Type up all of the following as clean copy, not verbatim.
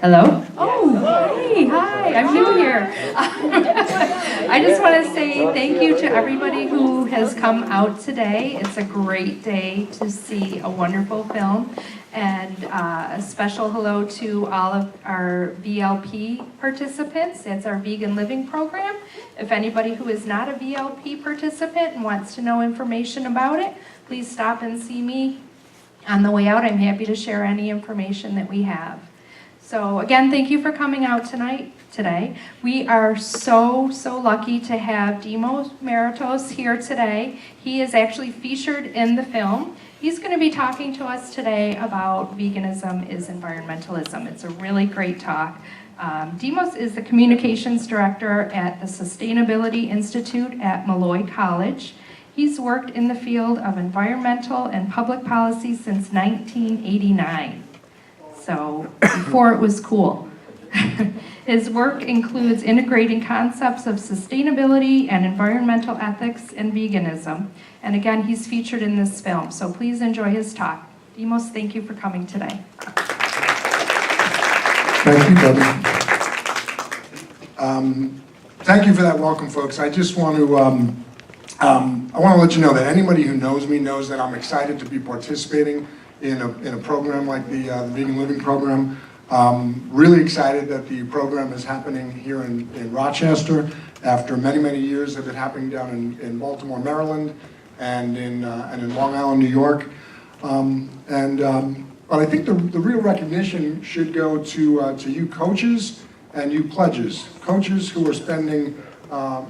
Hello? Oh, hey, hi, I'm new here. I just want to say thank you to everybody who has come out today. It's a great day to see a wonderful film. And a special hello to all of our VLP participants. It's our Vegan Living Program. If anybody who is not a VLP participant and wants to know information about it, please stop and see me on the way out. I'm happy to share any information that we have. So again, thank you for coming out today. We are so lucky to have Maratos here today. He is actually featured in the film. He's going to be talking to us today about Veganism is Environmentalism. It's a really great talk. Demos is the communications director at the Sustainability Institute at Malloy College. He's worked in the field of environmental and public policy since 1989. So before it was cool. His work includes integrating concepts of sustainability and environmental ethics and veganism. And again, he's featured in this film. So please enjoy his talk. Demos, thank you for coming today. Thank you, Debbie. Thank you for that welcome, folks. I just want to let you know that anybody who knows me knows that I'm excited to be participating in a program like the Vegan Living Program. Really excited that the program is happening here in Rochester after many years of it happening down in Baltimore, Maryland, and in Long Island, New York. But I think the real recognition should go to you coaches and you pledges. Coaches who are spending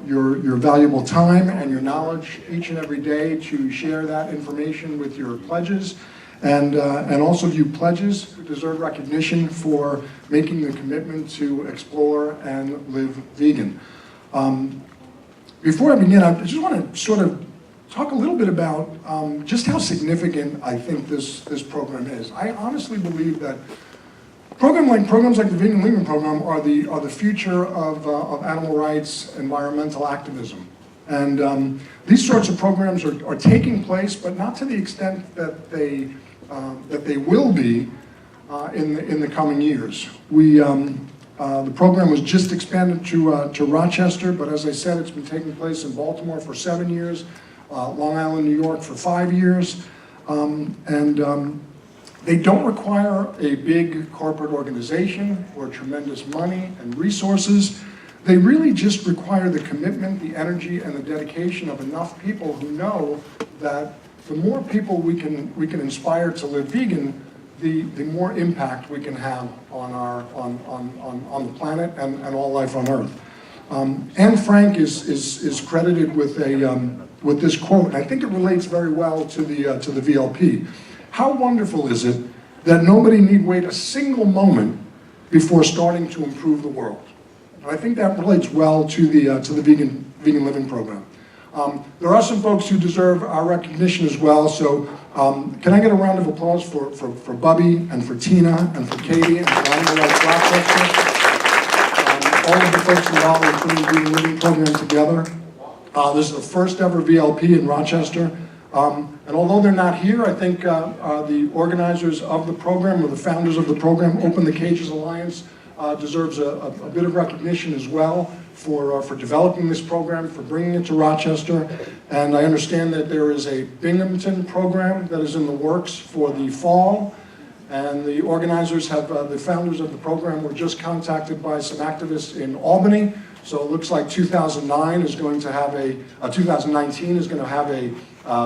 your valuable time and your knowledge each and every day to share that information with your pledges. And also you pledges who deserve recognition for making the commitment to explore and live vegan. Before I begin, I just want to sort of talk a little bit about just how significant I think this program is. I honestly believe that programs like the Vegan Living Program are the future of animal rights, environmental activism. And these sorts of programs are taking place, but not to the extent that they will be in the coming years. The program was just expanded to Rochester, but as I said, it's been taking place in Baltimore for 7 years, Long Island, New York for 5 years, they don't require a big corporate organization or tremendous money and resources. They really just require the commitment, the energy, and the dedication of enough people who know that the more people we can inspire to live vegan, the more impact we can have on the planet and all life on Earth. Anne Frank is credited with this quote, and I think it relates very well to the VLP. How wonderful is it that nobody need wait a single moment before starting to improve the world? And I think that relates well to the Vegan Living Program. There are some folks who deserve our recognition as well, so can I get a round of applause for Bubby and for Tina and for Katie and for Animal Rights Rochester, all of the folks involved in putting the Vegan Living Program together. This is the first ever VLP in Rochester, and although they're not here, I think the organizers of the program, or the founders of the program, Open the Cages Alliance, deserves a bit of recognition as well for developing this program, for bringing it to Rochester. And I understand that there is a Binghamton program that is in the works for the fall. And the organizers the founders of the program were just contacted by some activists in Albany. So it looks like 2019 is going to have a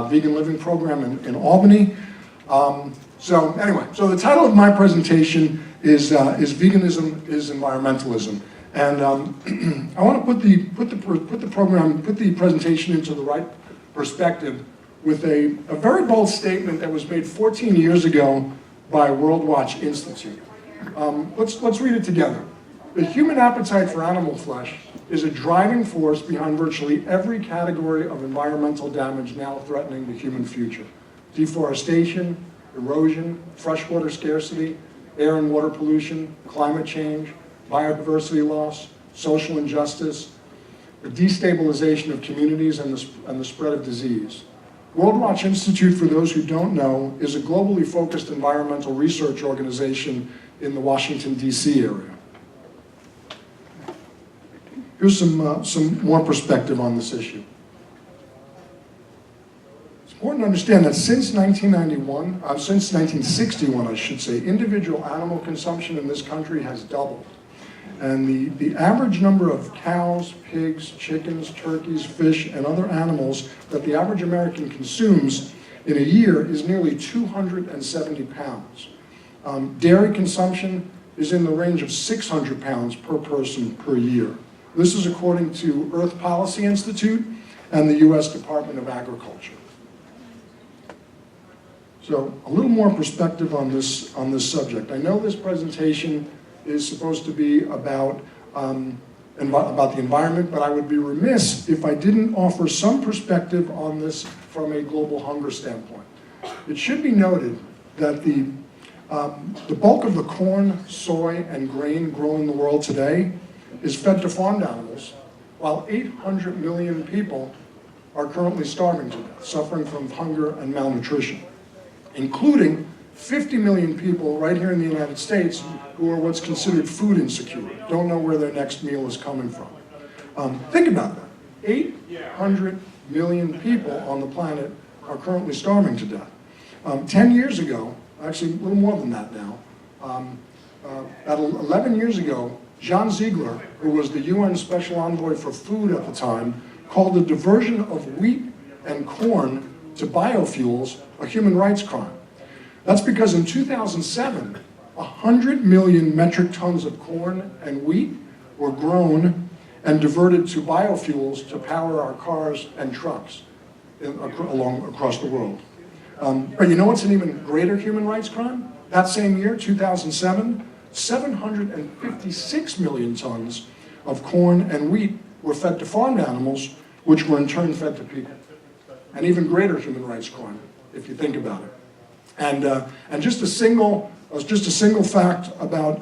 Vegan Living Program in Albany. So anyway, so the title of my presentation is Veganism is Environmentalism. And I want to put the presentation into the right perspective with a very bold statement that was made 14 years ago by World Watch Institute. Let's read it together. The human appetite for animal flesh is a driving force behind virtually every category of environmental damage now threatening the human future. Deforestation, erosion, freshwater scarcity, air and water pollution, climate change, biodiversity loss, social injustice, the destabilization of communities, and the spread of disease. World Watch Institute, for those who don't know, is a globally focused environmental research organization in the Washington, D.C. area. Here's some more perspective on this issue. It's important to understand that since 1961, I should say, individual animal consumption in this country has doubled. And the average number of cows, pigs, chickens, turkeys, fish, and other animals that the average American consumes in a year is nearly 270 pounds. Dairy consumption is in the range of 600 pounds per person per year. This is according to Earth Policy Institute and the U.S. Department of Agriculture. So a little more perspective on this subject. I know this presentation is supposed to be about the environment, but I would be remiss if I didn't offer some perspective on this from a global hunger standpoint. It should be noted that the bulk of the corn, soy, and grain grown in the world today is fed to farmed animals, while 800 million people are currently starving to death, suffering from hunger and malnutrition, including 50 million people right here in the United States who are what's considered food insecure, don't know where their next meal is coming from. Think about that. 800 million people on the planet are currently starving to death. 10 years ago, actually a little more than that now, about 11 years ago, John Ziegler, who was the UN Special Envoy for Food at the time, called the diversion of wheat and corn to biofuels a human rights crime. That's because in 2007, 100 million metric tons of corn and wheat were grown and diverted to biofuels to power our cars and trucks across the world. But you know what's an even greater human rights crime? That same year, 2007, 756 million tons of corn and wheat were fed to farmed animals, which were in turn fed to people. An even greater human rights crime, if you think about it. And just a single fact about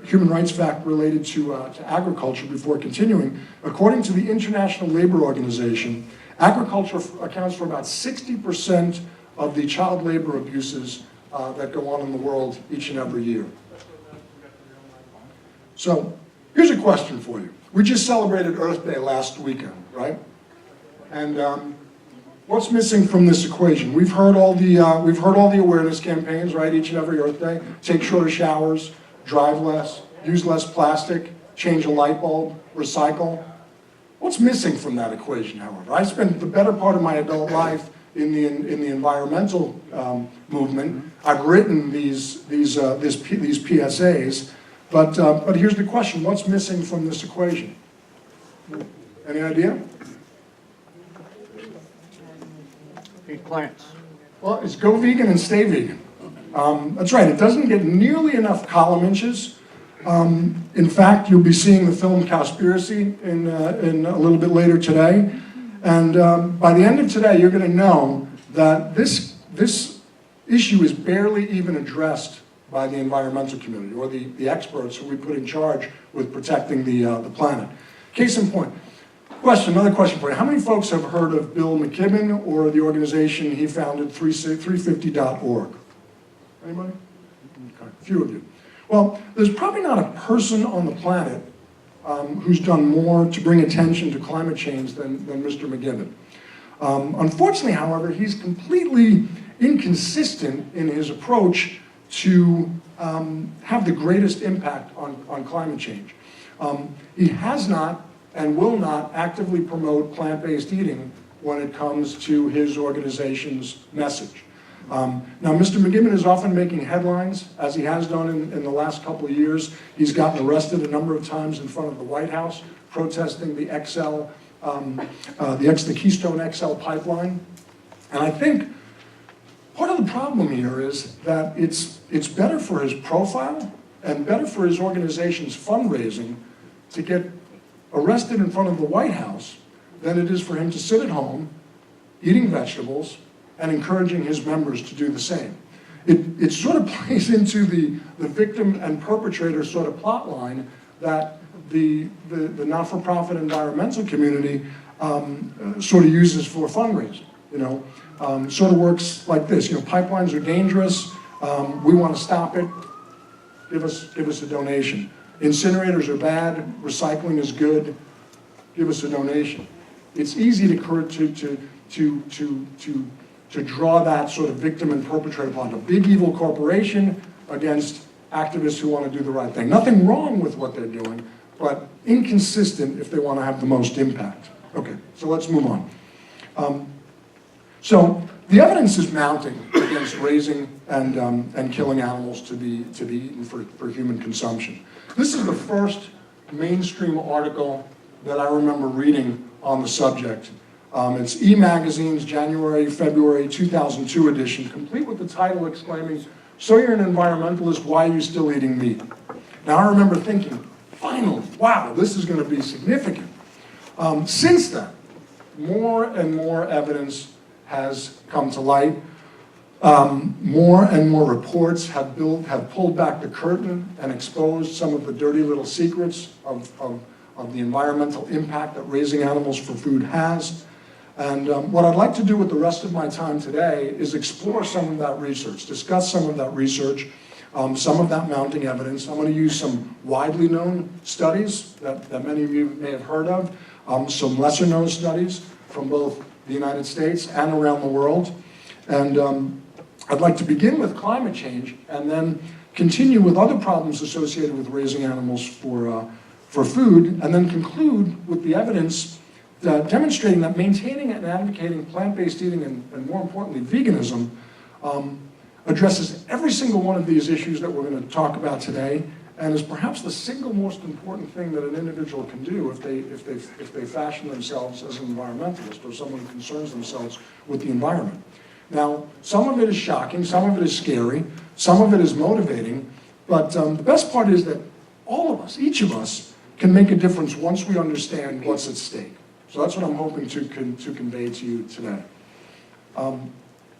human rights fact related to agriculture before continuing. According to the International Labor Organization, agriculture accounts for about 60% of the child labor abuses that go on in the world each and every year. So here's a question for you. We just celebrated Earth Day last weekend, right? And what's missing from this equation? We've heard all the awareness campaigns, right? Each and every Earth Day. Take shorter showers, drive less, use less plastic, change a light bulb, recycle. What's missing from that equation, however? I spent the better part of my adult life in the environmental movement. I've written these PSAs, but here's the question: what's missing from this equation? Any idea? Feed plants. Well, it's go vegan and stay vegan. That's right. It doesn't get nearly enough column inches. In fact, you'll be seeing the film Cowspiracy in a little bit later today. And by the end of today, you're going to know that this issue is barely even addressed by the environmental community or the experts who we put in charge with protecting the planet. Case in point. Another question for you. How many folks have heard of Bill McKibben or the organization he founded, 350.org? Anybody? Okay, a few of you. Well, there's probably not a person on the planet who's done more to bring attention to climate change than Mr. McKibben. Unfortunately, however, he's completely inconsistent in his approach to have the greatest impact on climate change. He has not and will not actively promote plant-based eating when it comes to his organization's message. Now, Mr. McKibben is often making headlines, as he has done in the last couple of years. He's gotten arrested a number of times in front of the White House, protesting the Keystone XL pipeline. And I think part of the problem here is that it's better for his profile and better for his organization's fundraising to get arrested in front of the White House than it is for him to sit at home, eating vegetables, and encouraging his members to do the same. It sort of plays into the victim and perpetrator sort of plot line that the not-for-profit environmental community sort of uses for fundraising. Sort of works like this. Pipelines are dangerous. We want to stop it. Give us a donation. Incinerators are bad. Recycling is good. Give us a donation. It's easy to draw that sort of victim and perpetrator upon a big evil corporation against activists who want to do the right thing. Nothing wrong with what they're doing, but inconsistent if they want to have the most impact. Okay, so let's move on. So the evidence is mounting against raising and killing animals to be eaten for human consumption. This is the first mainstream article that I remember reading on the subject. It's E! Magazine's January-February 2002 edition, complete with the title exclaiming, "So you're an environmentalist, why are you still eating meat?" Now I remember thinking, finally, wow, this is going to be significant. Since then, more and more evidence has come to light. More and more reports have pulled back the curtain and exposed some of the dirty little secrets of the environmental impact that raising animals for food has. And what I'd like to do with the rest of my time today is explore some of that research, discuss some of that research, some of that mounting evidence. I'm going to use some widely known studies that many of you may have heard of, some lesser known studies from both the United States and around the world. And I'd like to begin with climate change and then continue with other problems associated with raising animals for food, and then conclude with the evidence demonstrating that maintaining and advocating plant-based eating and more importantly veganism addresses every single one of these issues that we're going to talk about today, and is perhaps the single most important thing that an individual can do if they fashion themselves as an environmentalist or someone who concerns themselves with the environment. Now, some of it is shocking, some of it is scary, some of it is motivating, but the best part is that all of us, each of us, can make a difference once we understand what's at stake. So that's what I'm hoping to convey to you today.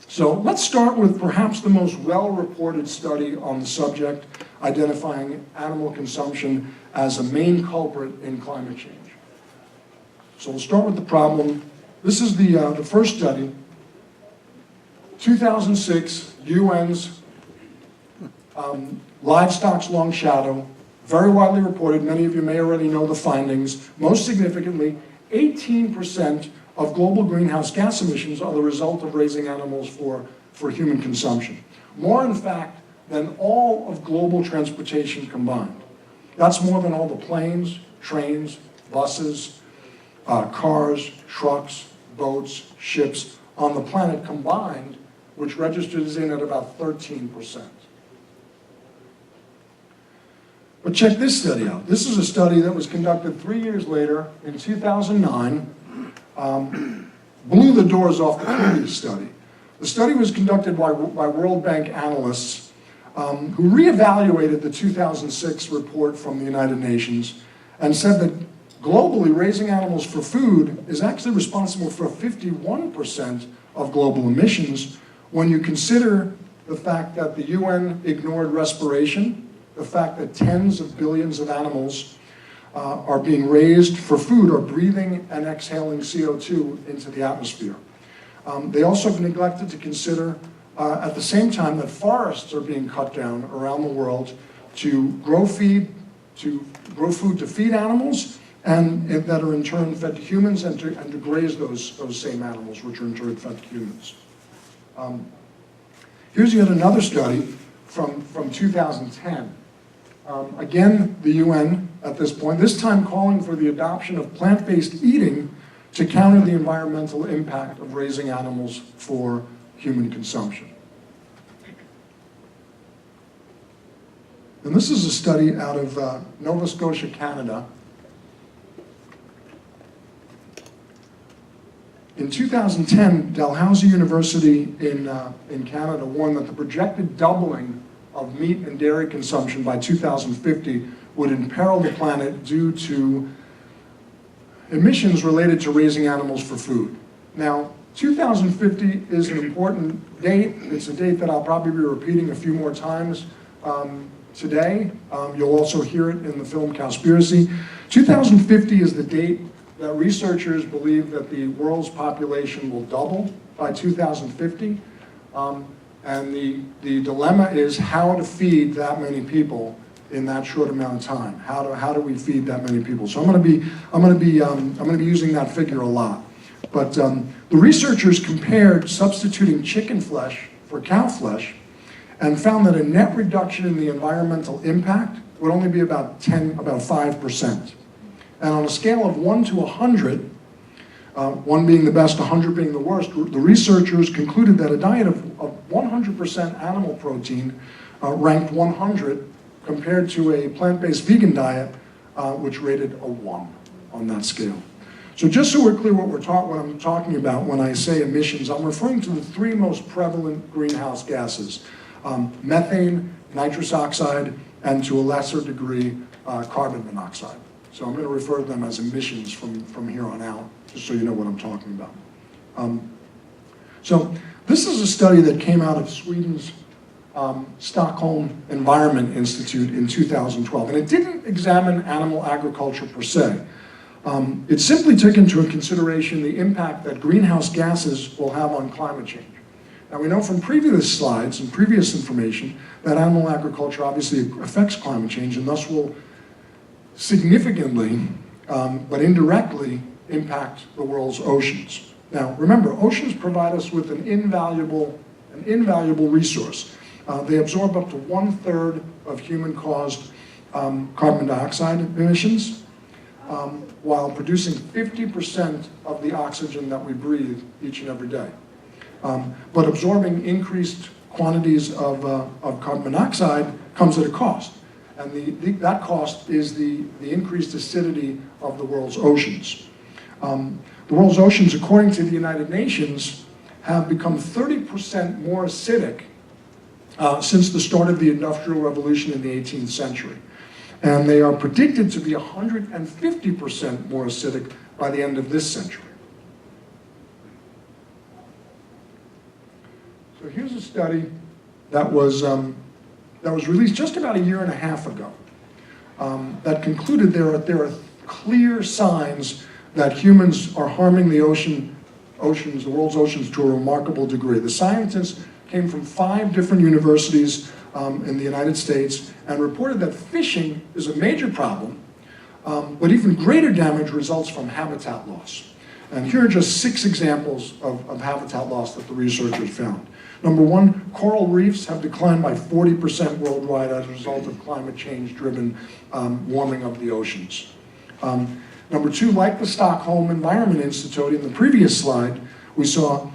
So let's start with perhaps the most well-reported study on the subject, identifying animal consumption as a main culprit in climate change. So we'll start with the problem. This is the first study, 2006, UN's livestock's long shadow, very widely reported. Many of you may already know the findings. Most significantly, 18% of global greenhouse gas emissions are the result of raising animals for human consumption. More, in fact, than all of global transportation combined. That's more than all the planes, trains, buses, cars, trucks, boats, ships on the planet combined, which registers in at about 13%. But check this study out. This is a study that was conducted 3 years later, in 2009, blew the doors off the previous study. The study was conducted by World Bank analysts who reevaluated the 2006 report from the United Nations and said that globally, raising animals for food is actually responsible for 51% of global emissions when you consider the fact that the UN ignored respiration, the fact that tens of billions of animals are being raised for food or breathing and exhaling CO2 into the atmosphere. They also neglected to consider at the same time that forests are being cut down around the world to grow food to feed animals, and that are in turn fed to humans, and to graze those same animals, which are in turn fed to humans. Here's yet another study from 2010. Again, the UN at this point, this time calling for the adoption of plant-based eating to counter the environmental impact of raising animals for human consumption. And this is a study out of Nova Scotia, Canada. In 2010, Dalhousie University in Canada warned that the projected doubling of meat and dairy consumption by 2050 would imperil the planet due to emissions related to raising animals for food. Now, 2050 is an important date. It's a date that I'll probably be repeating a few more times today. You'll also hear it in the film Cowspiracy. 2050 is the date that researchers believe that the world's population will double by 2050. And the dilemma is how to feed that many people in that short amount of time. How do we feed that many people? So I'm going to be using that figure a lot. But the researchers compared substituting chicken flesh for cow flesh and found that a net reduction in the environmental impact would only be about 5%. And on a scale of 1 to 100, 1 being the best, 100 being the worst, the researchers concluded that a diet of 100% animal protein ranked 100 compared to a plant-based vegan diet, which rated a 1 on that scale. So just so we're clear what I'm talking about when I say emissions, I'm referring to the 3 most prevalent greenhouse gases: methane, nitrous oxide, and to a lesser degree, carbon monoxide. So I'm going to refer to them as emissions from here on out, just so you know what I'm talking about. So this is a study that came out of Sweden's Stockholm Environment Institute in 2012, and it didn't examine animal agriculture per se. It simply took into consideration the impact that greenhouse gases will have on climate change. Now we know from previous slides and previous information that animal agriculture obviously affects climate change and thus will significantly, but indirectly, impact the world's oceans. Now remember, oceans provide us with an invaluable resource. They absorb up to 1/3 of human-caused carbon dioxide emissions, while producing 50% of the oxygen that we breathe each and every day. But absorbing increased quantities of carbon monoxide comes at a cost. And that cost is the increased acidity of the world's oceans. The world's oceans, according to the United Nations, have become 30% more acidic since the start of the Industrial Revolution in the 18th century. And they are predicted to be 150% more acidic by the end of this century. So here's a study that was released just about a year and a half ago that concluded there are clear signs that humans are harming the the world's oceans to a remarkable degree. The scientists came from 5 different universities in the United States and reported that fishing is a major problem, but even greater damage results from habitat loss. And here are just 6 examples of habitat loss that the researchers found. Number 1, coral reefs have declined by 40% worldwide as a result of climate change-driven warming of the oceans. Number 2, like the Stockholm Environment Institute in the previous slide, we saw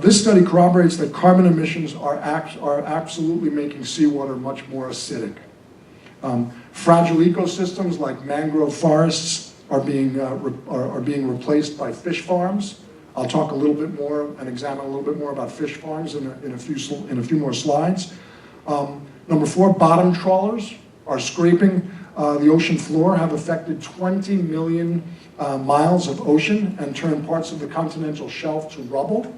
this study corroborates that carbon emissions are absolutely making seawater much more acidic. Fragile ecosystems like mangrove forests are being replaced by fish farms. I'll talk a little bit more and examine a little bit more about fish farms in a few more slides. Number 4, bottom trawlers are scraping the ocean floor, have affected 20 million miles of ocean and turned parts of the continental shelf to rubble.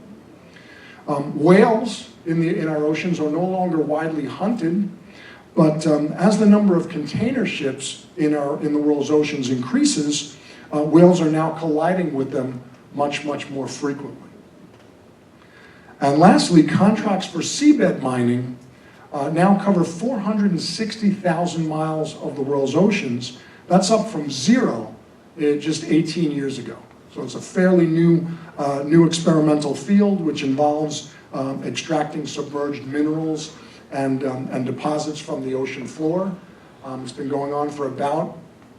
Whales in our oceans are no longer widely hunted, but as the number of container ships in the world's oceans increases, whales are now colliding with them much more frequently. And lastly, contracts for seabed mining now cover 460,000 miles of the world's oceans. That's up from 0 just 18 years ago. So it's a fairly new experimental field which involves extracting submerged minerals and deposits from the ocean floor. It's been going on for about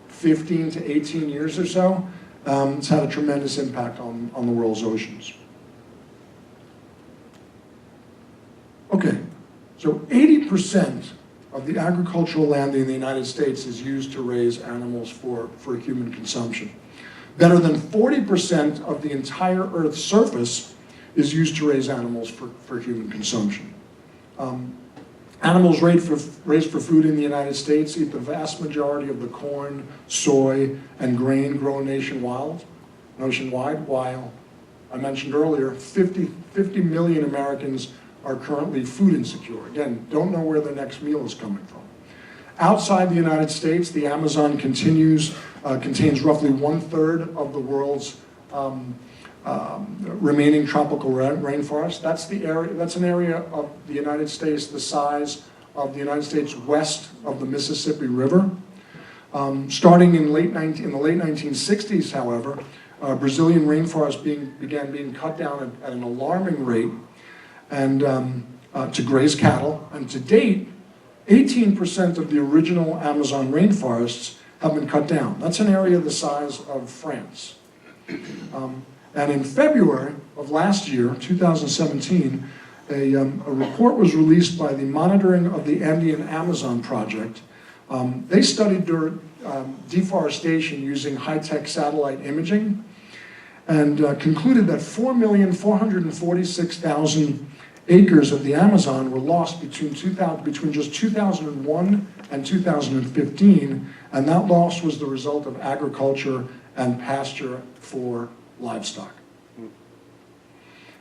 15 to 18 years or so. It's had a tremendous impact on the world's oceans. Okay, so 80% of the agricultural land in the United States is used to raise animals for human consumption. Better than 40% of the entire Earth's surface is used to raise animals for human consumption. Animals raised for food in the United States eat the vast majority of the corn, soy, and grain grown nationwide, while I mentioned earlier, 50 million Americans are currently food insecure. Again, don't know where their next meal is coming from. Outside the United States, the Amazon contains roughly 1/3 of the world's remaining tropical rainforest. That's an area of the United States the size of the United States west of the Mississippi River. Starting in the late 1960s, however, Brazilian rainforest began being cut down at an alarming rate and to graze cattle. And to date, 18% of the original Amazon rainforests have been cut down. That's an area the size of France. And in February of last year, 2017, a report was released by the Monitoring of the Andean Amazon Project. They studied deforestation using high-tech satellite imaging and concluded that 4,446,000 acres of the Amazon were lost between just 2001 and 2015, and that loss was the result of agriculture and pasture for livestock.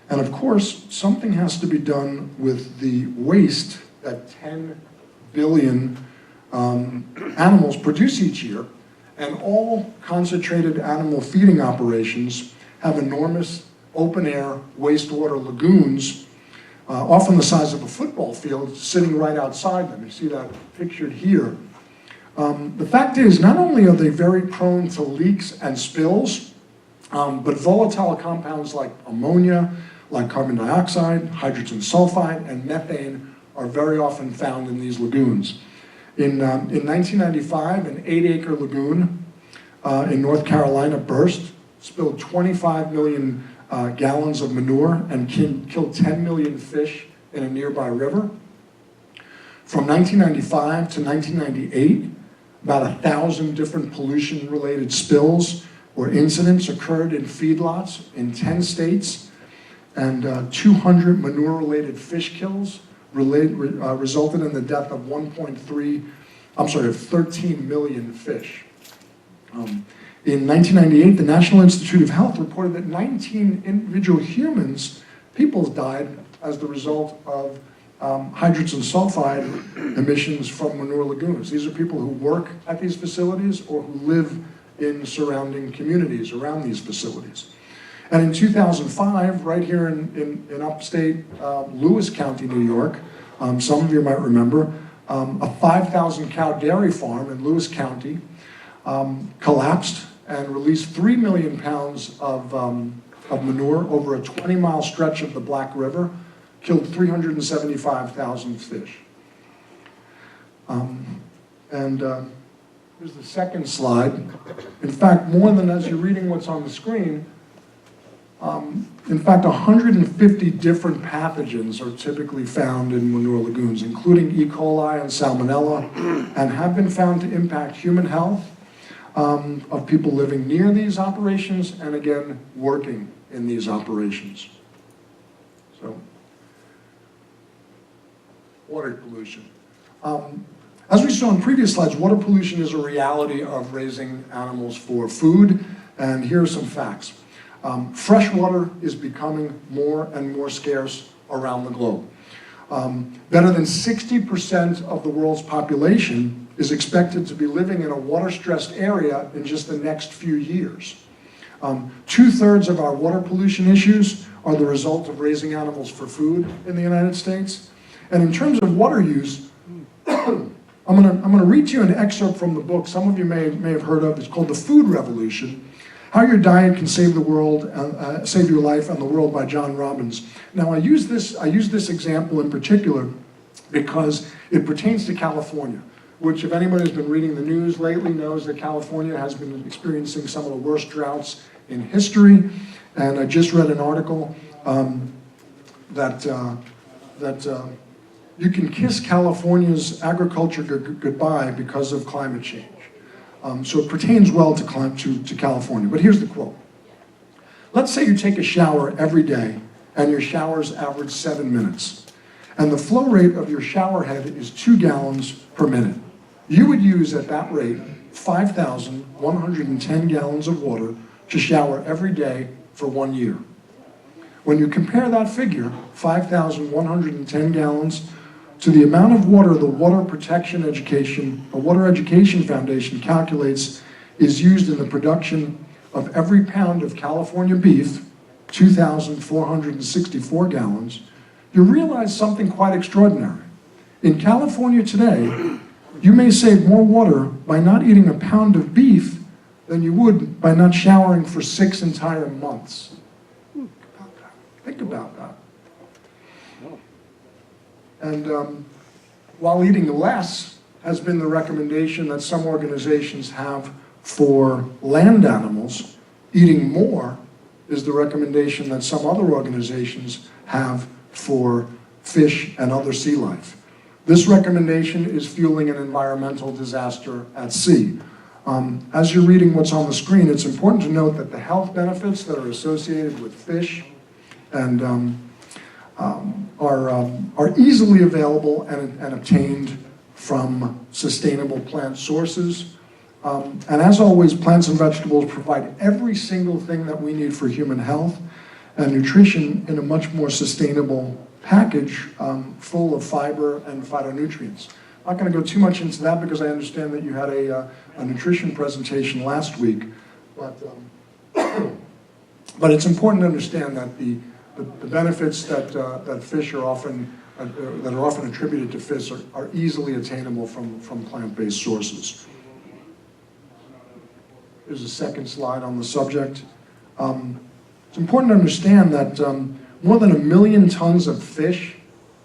And of course, something has to be done with the waste that 10 billion animals produce each year, and all concentrated animal feeding operations have enormous open-air wastewater lagoons, often the size of a football field, sitting right outside them. You see that pictured here. The fact is, not only are they very prone to leaks and spills, but volatile compounds like ammonia, like carbon dioxide, hydrogen sulfide, and methane are very often found in these lagoons. In 1995, an 8-acre lagoon in North Carolina burst, spilled 25 million gallons of manure, and killed 10 million fish in a nearby river. From 1995 to 1998, about 1,000 different pollution-related spills or incidents occurred in feedlots in 10 states, and 200 manure-related fish kills resulted in the death of 13 million fish. In 1998, the National Institute of Health reported that 19 individual people died as the result of hydrogen sulfide emissions from manure lagoons. These are people who work at these facilities or who live in surrounding communities around these facilities. And in 2005, right here in upstate Lewis County, New York, some of you might remember, a 5,000 cow dairy farm in Lewis County collapsed and released 3 million pounds of manure over a 20-mile stretch of the Black River, killed 375,000 fish. Here's the second slide. In fact, more than as you're reading what's on the screen, in fact, 150 different pathogens are typically found in manure lagoons, including E. coli and salmonella, and have been found to impact human health of people living near these operations and, again, working in these operations. So, water pollution. As we saw in previous slides, water pollution is a reality of raising animals for food, and here are some facts. Fresh water is becoming more and more scarce around the globe. Better than 60% of the world's population is expected to be living in a water-stressed area in just the next few years. 2/3 of our water pollution issues are the result of raising animals for food in the United States. And in terms of water use, I'm gonna read to you an excerpt from the book some of you may have heard of. It's called The Food Revolution: How Your Diet Can Save the World, Save Your Life and the World, by John Robbins. Now I use this example in particular because it pertains to California, which, if anybody's been reading the news lately, knows that California has been experiencing some of the worst droughts in history. And I just read an article that you can kiss California's agriculture goodbye because of climate change. So it pertains well to California. But here's the quote. Let's say you take a shower every day and your showers average 7 minutes, and the flow rate of your shower head is 2 gallons per minute. You would use, at that rate, 5,110 gallons of water to shower every day for 1 year. When you compare that figure, 5,110 gallons, to the amount of water the Water Education Foundation calculates is used in the production of every pound of California beef 2,464 gallons, you realize something quite extraordinary. In California today, you may save more water by not eating a pound of beef than you would by not showering for 6 entire months. Think about that. And while eating less has been the recommendation that some organizations have for land animals, eating more is the recommendation that some other organizations have for fish and other sea life. This recommendation is fueling an environmental disaster at sea. As you're reading what's on the screen, it's important to note that the health benefits that are associated with fish and are easily available and obtained from sustainable plant sources. And as always, plants and vegetables provide every single thing that we need for human health and nutrition in a much more sustainable package full of fiber and phytonutrients. I'm not going to go too much into that because I understand that you had a nutrition presentation last week, but it's important to understand that the benefits that fish are often attributed to fish are easily attainable from plant-based sources. Here's a second slide on the subject. It's important to understand that more than 1 million tons of fish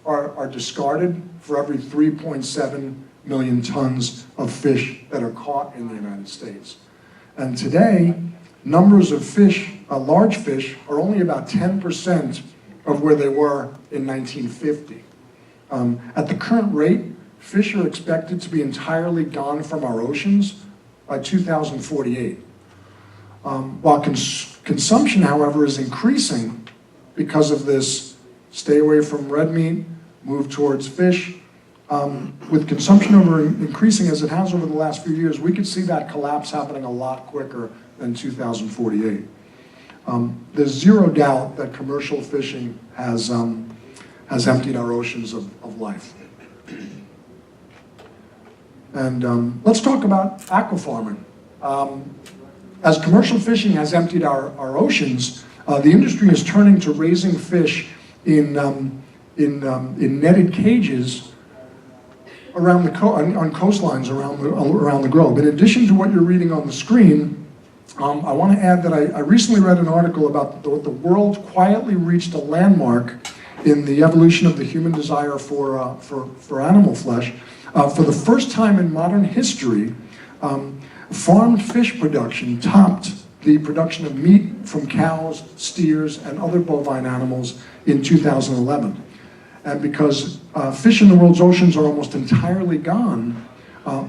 are discarded for every 3.7 million tons of fish that are caught in the United States. And today, numbers of fish, large fish, are only about 10% of where they were in 1950. At the current rate, fish are expected to be entirely gone from our oceans by 2048. While consumption, however, is increasing because of this stay away from red meat, move towards fish, with consumption increasing as it has over the last few years, we could see that collapse happening a lot quicker than 2048. There's zero doubt that commercial fishing has emptied our oceans of life. And let's talk about aquafarming. As commercial fishing has emptied our oceans, the industry is turning to raising fish in netted cages around on coastlines around the globe. In addition to what you're reading on the screen, I want to add that I recently read an article about the world quietly reached a landmark in the evolution of the human desire for animal flesh. For the first time in modern history, farmed fish production topped the production of meat from cows, steers, and other bovine animals in 2011. And because fish in the world's oceans are almost entirely gone,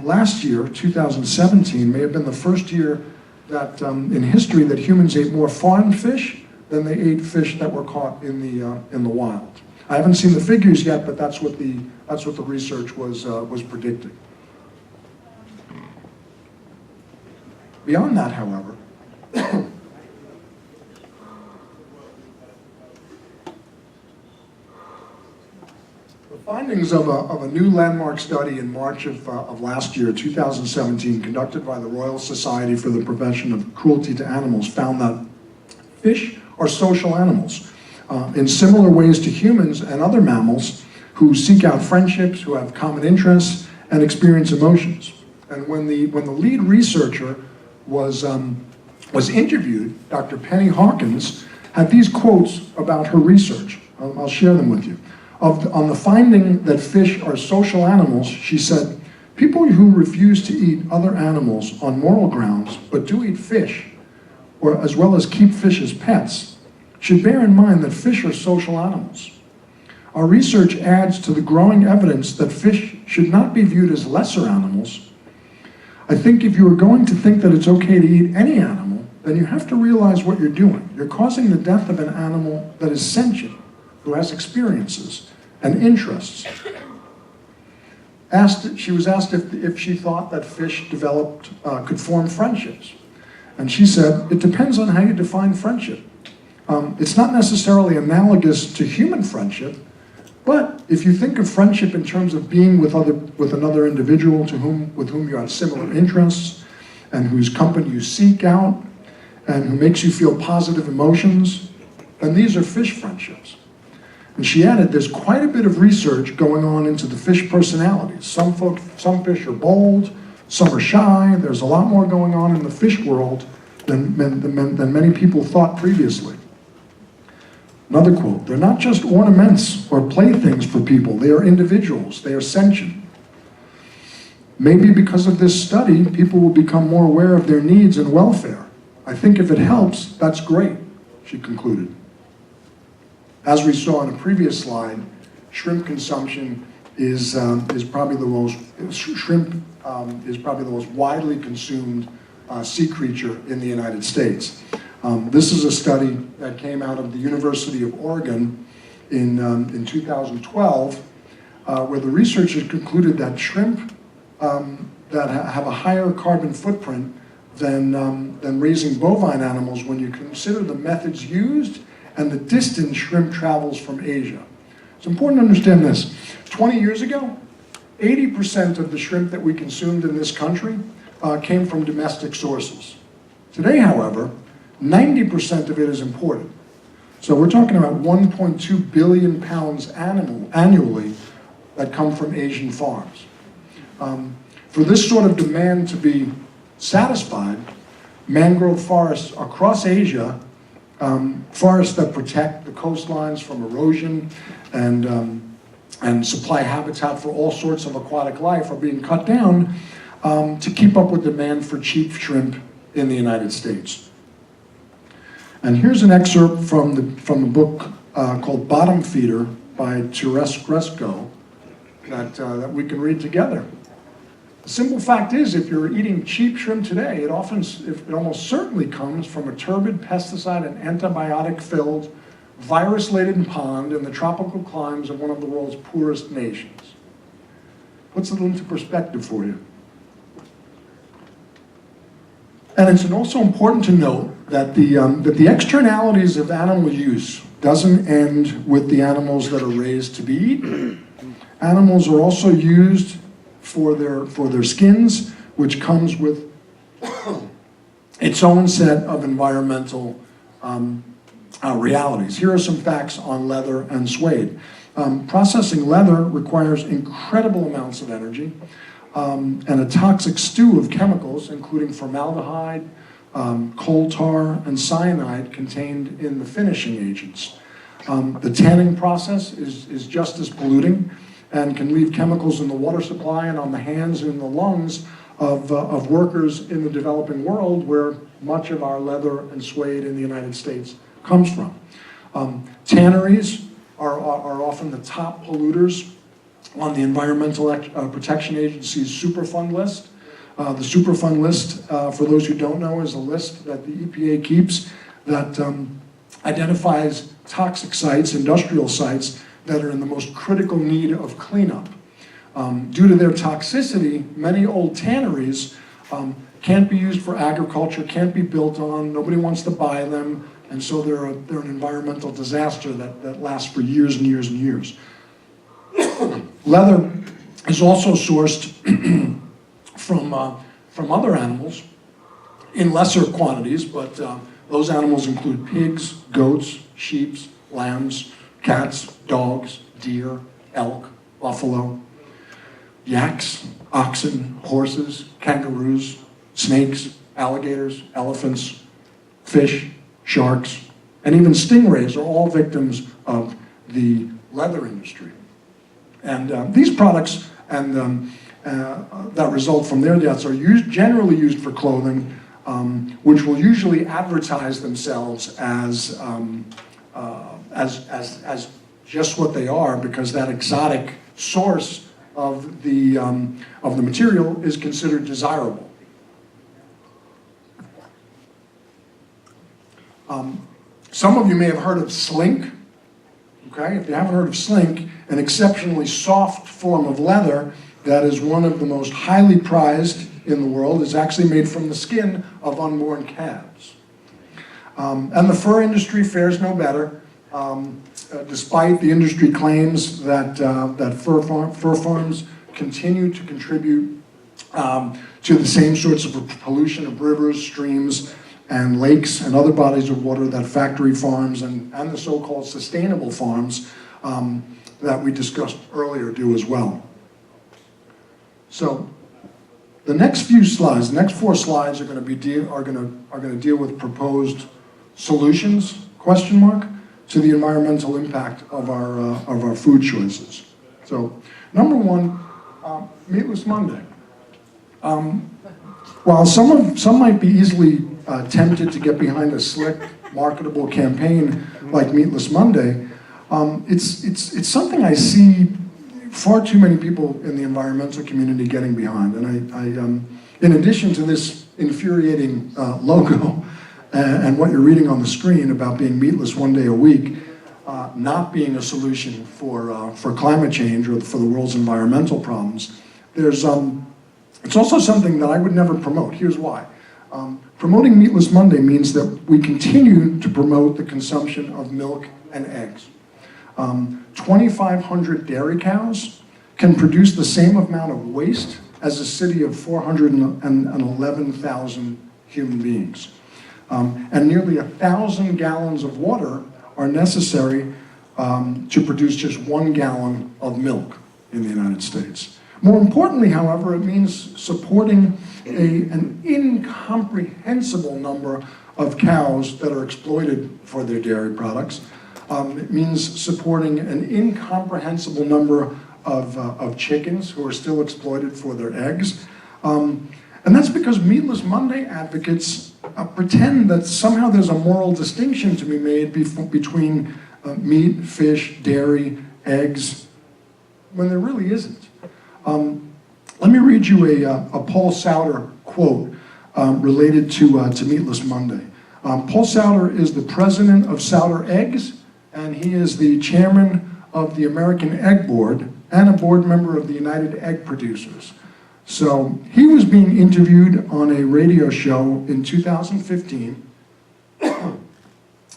last year, 2017, may have been the first year that in history that humans ate more farmed fish than they ate fish that were caught in the wild. I haven't seen the figures yet, but that's what the research was predicting. Beyond that, however, the findings of a new landmark study in March of last year, 2017, conducted by the Royal Society for the Prevention of Cruelty to Animals, found that fish are social animals in similar ways to humans and other mammals who seek out friendships, who have common interests, and experience emotions. And when the lead researcher was interviewed, Dr. Penny Hawkins had these quotes about her research. I'll share them with you. On the finding that fish are social animals, she said, people who refuse to eat other animals on moral grounds, but do eat fish, or as well as keep fish as pets, should bear in mind that fish are social animals. Our research adds to the growing evidence that fish should not be viewed as lesser animals. I think if you are going to think that it's okay to eat any animal, then you have to realize what you're doing. You're causing the death of an animal that is sentient, who has experiences and interests. She was asked if she thought that fish could form friendships. And she said, it depends on how you define friendship. It's not necessarily analogous to human friendship, but if you think of friendship in terms of being with another individual with whom you have similar interests, and whose company you seek out, and who makes you feel positive emotions, And these are fish friendships. And she added, there's quite a bit of research going on into the fish personalities. Some fish are bold, some are shy. There's a lot more going on in the fish world than many people thought previously. Another quote, they're not just ornaments or playthings for people. They are individuals. They are sentient. Maybe because of this study, people will become more aware of their needs and welfare. I think if it helps, that's great, she concluded. As we saw in a previous slide, shrimp consumption is probably the most widely consumed sea creature in the United States. This is a study that came out of the University of Oregon in 2012, where the researchers concluded that shrimp that have a higher carbon footprint than raising bovine animals when you consider the methods used and the distance shrimp travels from Asia. It's important to understand this. 20 years ago, 80% of the shrimp that we consumed in this country came from domestic sources. Today, however, 90% of it is imported. So we're talking about 1.2 billion pounds annually that come from Asian farms. For this sort of demand to be satisfied, mangrove forests across Asia, forests that protect the coastlines from erosion and supply habitat for all sorts of aquatic life, are being cut down to keep up with demand for cheap shrimp in the United States. And here's an excerpt from the book called Bottom Feeder by Teresco that we can read together. The simple fact is, if you're eating cheap shrimp today, it almost certainly comes from a turbid, pesticide and antibiotic-filled, virus-laden pond in the tropical climes of one of the world's poorest nations. Puts it into perspective for you. And it's also important to note that the externalities of animal use doesn't end with the animals that are raised to be eaten. Animals are also used for their skins, which comes with its own set of environmental realities. Here are some facts on leather and suede. Processing leather requires incredible amounts of energy and a toxic stew of chemicals, including formaldehyde, coal tar, and cyanide contained in the finishing agents. The tanning process is just as polluting and can leave chemicals in the water supply and on the hands and the lungs of workers in the developing world, where much of our leather and suede in the United States comes from. Tanneries are often the top polluters on the Environmental Protection Agency's Superfund list. The Superfund list, for those who don't know, is a list that the EPA keeps that identifies toxic sites, industrial sites, that are in the most critical need of cleanup. Due to their toxicity, many old tanneries can't be used for agriculture, can't be built on, nobody wants to buy them, and so they're an environmental disaster that lasts for years and years and years. Leather is also sourced from other animals in lesser quantities, but those animals include pigs, goats, sheep, lambs, cats, dogs, deer, elk, buffalo, yaks, oxen, horses, kangaroos, snakes, alligators, elephants, fish, sharks, and even stingrays are all victims of the leather industry. And these products and that result from their deaths are generally used for clothing, which will usually advertise themselves as just what they are, because that exotic source of the material is considered desirable. Some of you may have heard of slink. Okay, if you haven't heard of slink, an exceptionally soft form of leather that is one of the most highly prized in the world, is actually made from the skin of unborn calves. And the fur industry fares no better. Despite the industry claims that fur farms continue to contribute to the same sorts of pollution of rivers, streams, and lakes and other bodies of water that factory farms and the so-called sustainable farms that we discussed earlier do as well. So the next few slides, the next 4 slides are going to deal with proposed solutions, question mark, to the environmental impact of our food choices. So number 1, Meatless Monday. While some might be easily tempted to get behind a slick, marketable campaign like Meatless Monday, it's something I see far too many people in the environmental community getting behind. And I in addition to this infuriating logo and what you're reading on the screen about being meatless one day a week, not being a solution for climate change or for the world's environmental problems, it's also something that I would never promote. Here's why. Promoting Meatless Monday means that we continue to promote the consumption of milk and eggs. 2,500 dairy cows can produce the same amount of waste as a city of 411,000 human beings. And nearly 1,000 gallons of water are necessary to produce just 1 gallon of milk in the United States. More importantly, however, it means supporting an incomprehensible number of cows that are exploited for their dairy products. It means supporting an incomprehensible number of chickens who are still exploited for their eggs. And that's because Meatless Monday advocates pretend that somehow there's a moral distinction to be made between meat, fish, dairy, eggs, when there really isn't. Let me read you a Paul Sauter quote related to Meatless Monday. Paul Sauter is the president of Sauter Eggs, and he is the chairman of the American Egg Board and a board member of the United Egg Producers. So he was being interviewed on a radio show in 2015,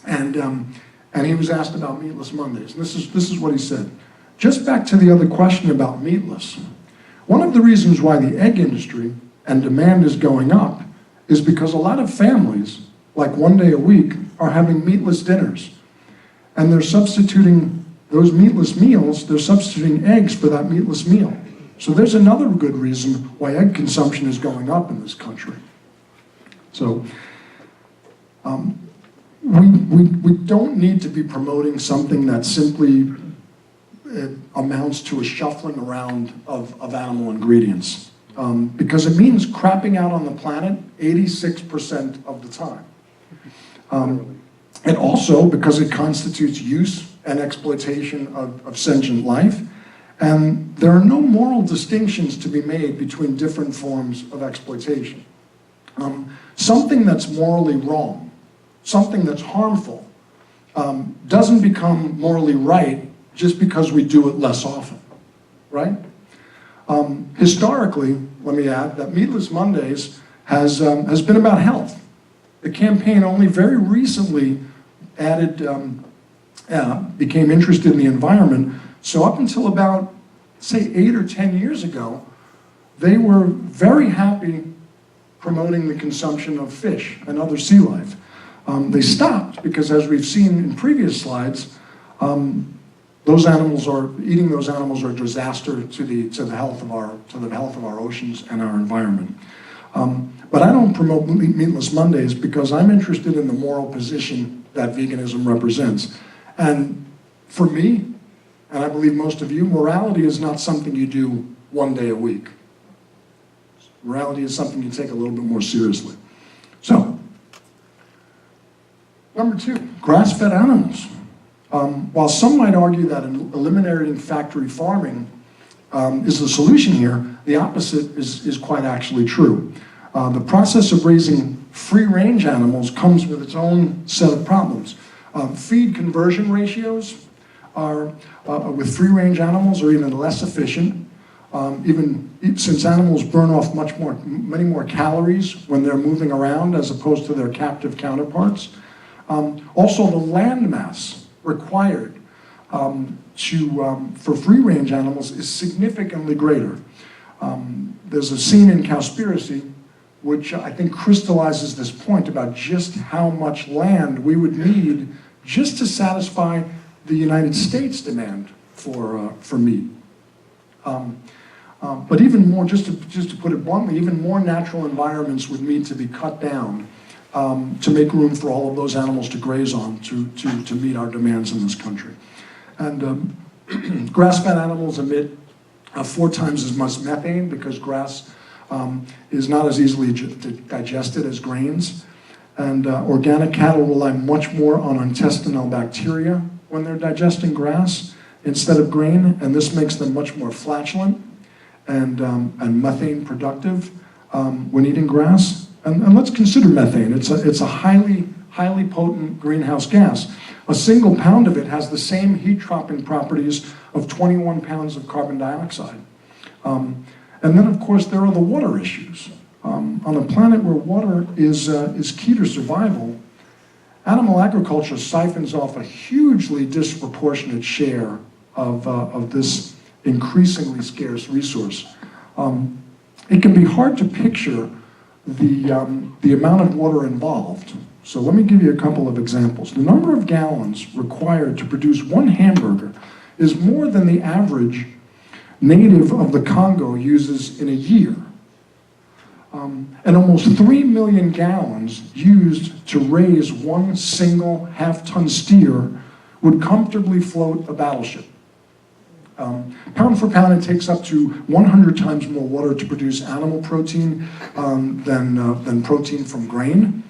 and he was asked about Meatless Mondays. And this is what he said. Just back to the other question about meatless. One of the reasons why the egg industry and demand is going up is because a lot of families, like one day a week, are having meatless dinners. And they're substituting those meatless meals, they're substituting eggs for that meatless meal. So there's another good reason why egg consumption is going up in this country. So we don't need to be promoting something that simply amounts to a shuffling around of animal ingredients, because it means crapping out on the planet 86% of the time. And also because it constitutes use and exploitation of sentient life, and there are no moral distinctions to be made between different forms of exploitation. Something that's morally wrong, something that's harmful, doesn't become morally right just because we do it less often, right? Historically, let me add, that Meatless Mondays has been about health. The campaign only very recently became interested in the environment. So up until about, say, 8 or 10 years ago, they were very happy promoting the consumption of fish and other sea life. They stopped because, as we've seen in previous slides, eating those animals are a disaster to the health of our oceans and our environment. But I don't promote Meatless Mondays because I'm interested in the moral position that veganism represents. And for me, and I believe most of you, morality is not something you do one day a week. Morality is something you take a little bit more seriously. So, number 2, grass-fed animals. While some might argue that eliminating factory farming is the solution here, the opposite is quite actually true. The process of raising free-range animals comes with its own set of problems. Feed conversion ratios with free-range animals are even less efficient, since animals burn off many more calories when they're moving around as opposed to their captive counterparts. Also, the land mass required for free-range animals is significantly greater. There's a scene in Cowspiracy which I think crystallizes this point about just how much land we would need just to satisfy the United States demand for meat. But even more, just to put it bluntly, even more natural environments would need to be cut down to make room for all of those animals to graze on to meet our demands in this country. And grass-fed animals emit 4 times as much methane because grass is not as easily digested as grains. And organic cattle rely much more on intestinal bacteria when they're digesting grass instead of grain, and this makes them much more flatulent and methane productive when eating grass. And let's consider methane. It's a highly potent greenhouse gas. A single pound of it has the same heat-trapping properties of 21 pounds of carbon dioxide. And then, of course, there are the water issues. On a planet where water is key to survival, animal agriculture siphons off a hugely disproportionate share of this increasingly scarce resource. It can be hard to picture the amount of water involved. So let me give you a couple of examples. The number of gallons required to produce 1 hamburger is more than the average native of the Congo uses in a year. And almost 3 million gallons used to raise 1 single half-ton steer would comfortably float a battleship. Pound for pound, it takes up to 100 times more water to produce animal protein than protein from grain.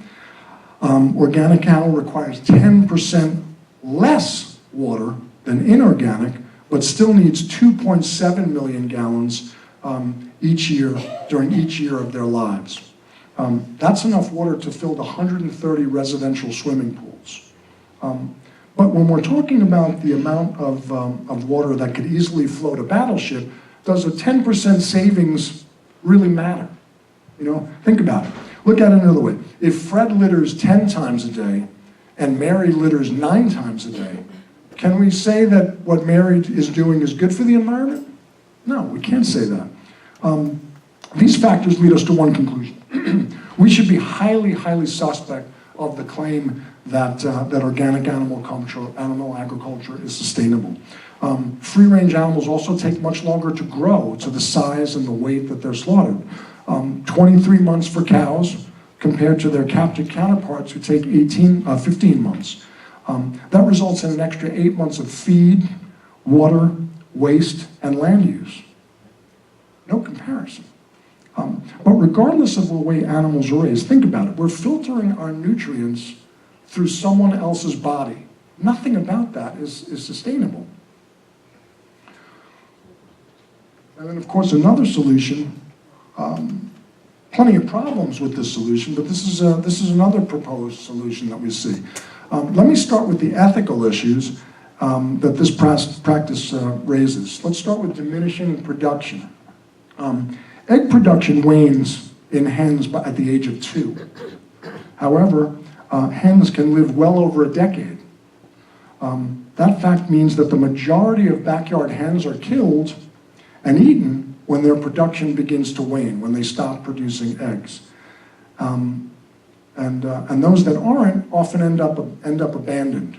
Organic cattle requires 10% less water than inorganic, but still needs 2.7 million gallons each year, during each year of their lives. That's enough water to fill 130 residential swimming pools. But when we're talking about the amount of water that could easily float a battleship, does a 10% savings really matter? You know, think about it. Look at it another way. If Fred litters 10 times a day and Mary litters 9 times a day, can we say that what Mary is doing is good for the environment? No, we can't say that. These factors lead us to one conclusion. We should be highly suspect of the claim that organic animal agriculture is sustainable. Free-range animals also take much longer to grow to the size and the weight that they're slaughtered. 23 months for cows compared to their captive counterparts who take 15 months. That results in an extra 8 months of feed, water, waste, and land use. No comparison. But regardless of the way animals are raised, think about it. We're filtering our nutrients through someone else's body. Nothing about that is sustainable. And then, of course, another solution, plenty of problems with this solution, but this is another proposed solution that we see. Let me start with the ethical issues that this practice raises. Let's start with diminishing production. Egg production wanes in hens at the age of 2. However, hens can live well over a decade. That fact means that the majority of backyard hens are killed and eaten when their production begins to wane, when they stop producing eggs. And those that aren't often end up abandoned.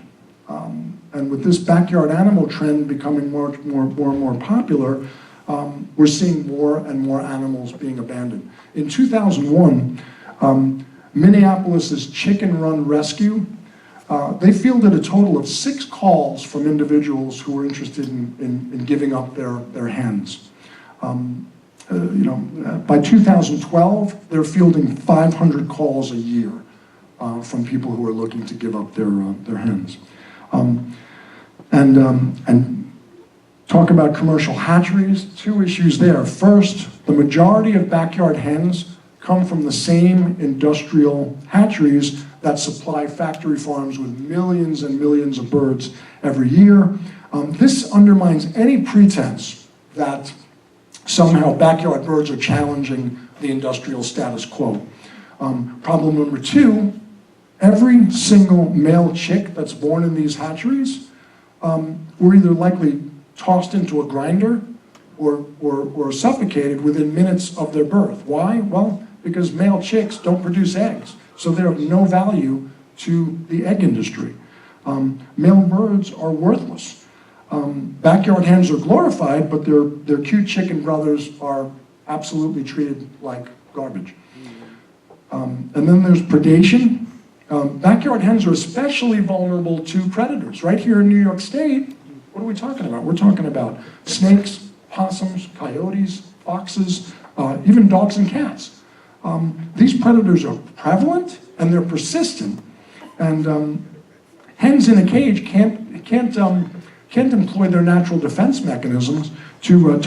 And with this backyard animal trend becoming more and more popular, we're seeing more and more animals being abandoned. In 2001, Minneapolis's Chicken Run Rescue, they fielded a total of 6 calls from individuals who were interested in giving up their hens. By 2012, they're fielding 500 calls a year from people who are looking to give up their hens. And talk about commercial hatcheries, 2 issues there. First, the majority of backyard hens come from the same industrial hatcheries that supply factory farms with millions and millions of birds every year. This undermines any pretense that somehow backyard birds are challenging the industrial status quo. Problem number 2, every single male chick that's born in these hatcheries were either likely tossed into a grinder or suffocated within minutes of their birth. Why? Well, because male chicks don't produce eggs, so they're of no value to the egg industry. Male birds are worthless. Backyard hens are glorified, but their cute chicken brothers are absolutely treated like garbage. And then there's predation. Backyard hens are especially vulnerable to predators. Right here in New York State, what are we talking about? We're talking about snakes, possums, coyotes, foxes, even dogs and cats. These predators are prevalent and they're persistent. And hens in a cage can't employ their natural defense mechanisms to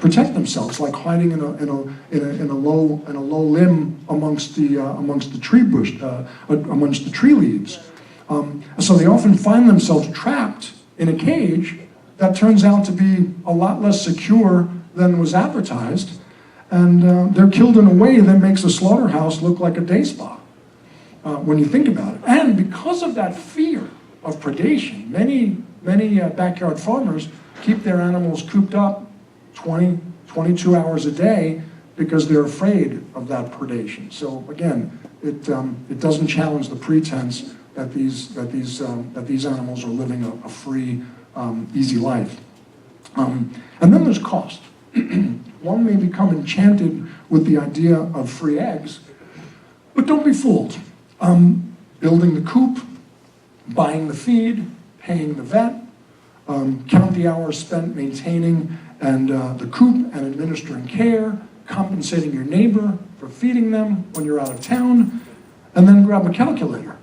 protect themselves, like hiding in a low limb amongst the tree bush, amongst the tree leaves. So they often find themselves trapped in a cage that turns out to be a lot less secure than was advertised, and they're killed in a way that makes a slaughterhouse look like a day spa when you think about it. And because of that fear of predation, many backyard farmers keep their animals cooped up 20, 22 hours a day because they're afraid of that predation. So again, it doesn't challenge the pretense that these animals are living a free, easy life. And then there's cost. One may become enchanted with the idea of free eggs, but don't be fooled. Building the coop, buying the feed, paying the vet, count the hours spent maintaining the coop and administering care, compensating your neighbor for feeding them when you're out of town, and then grab a calculator.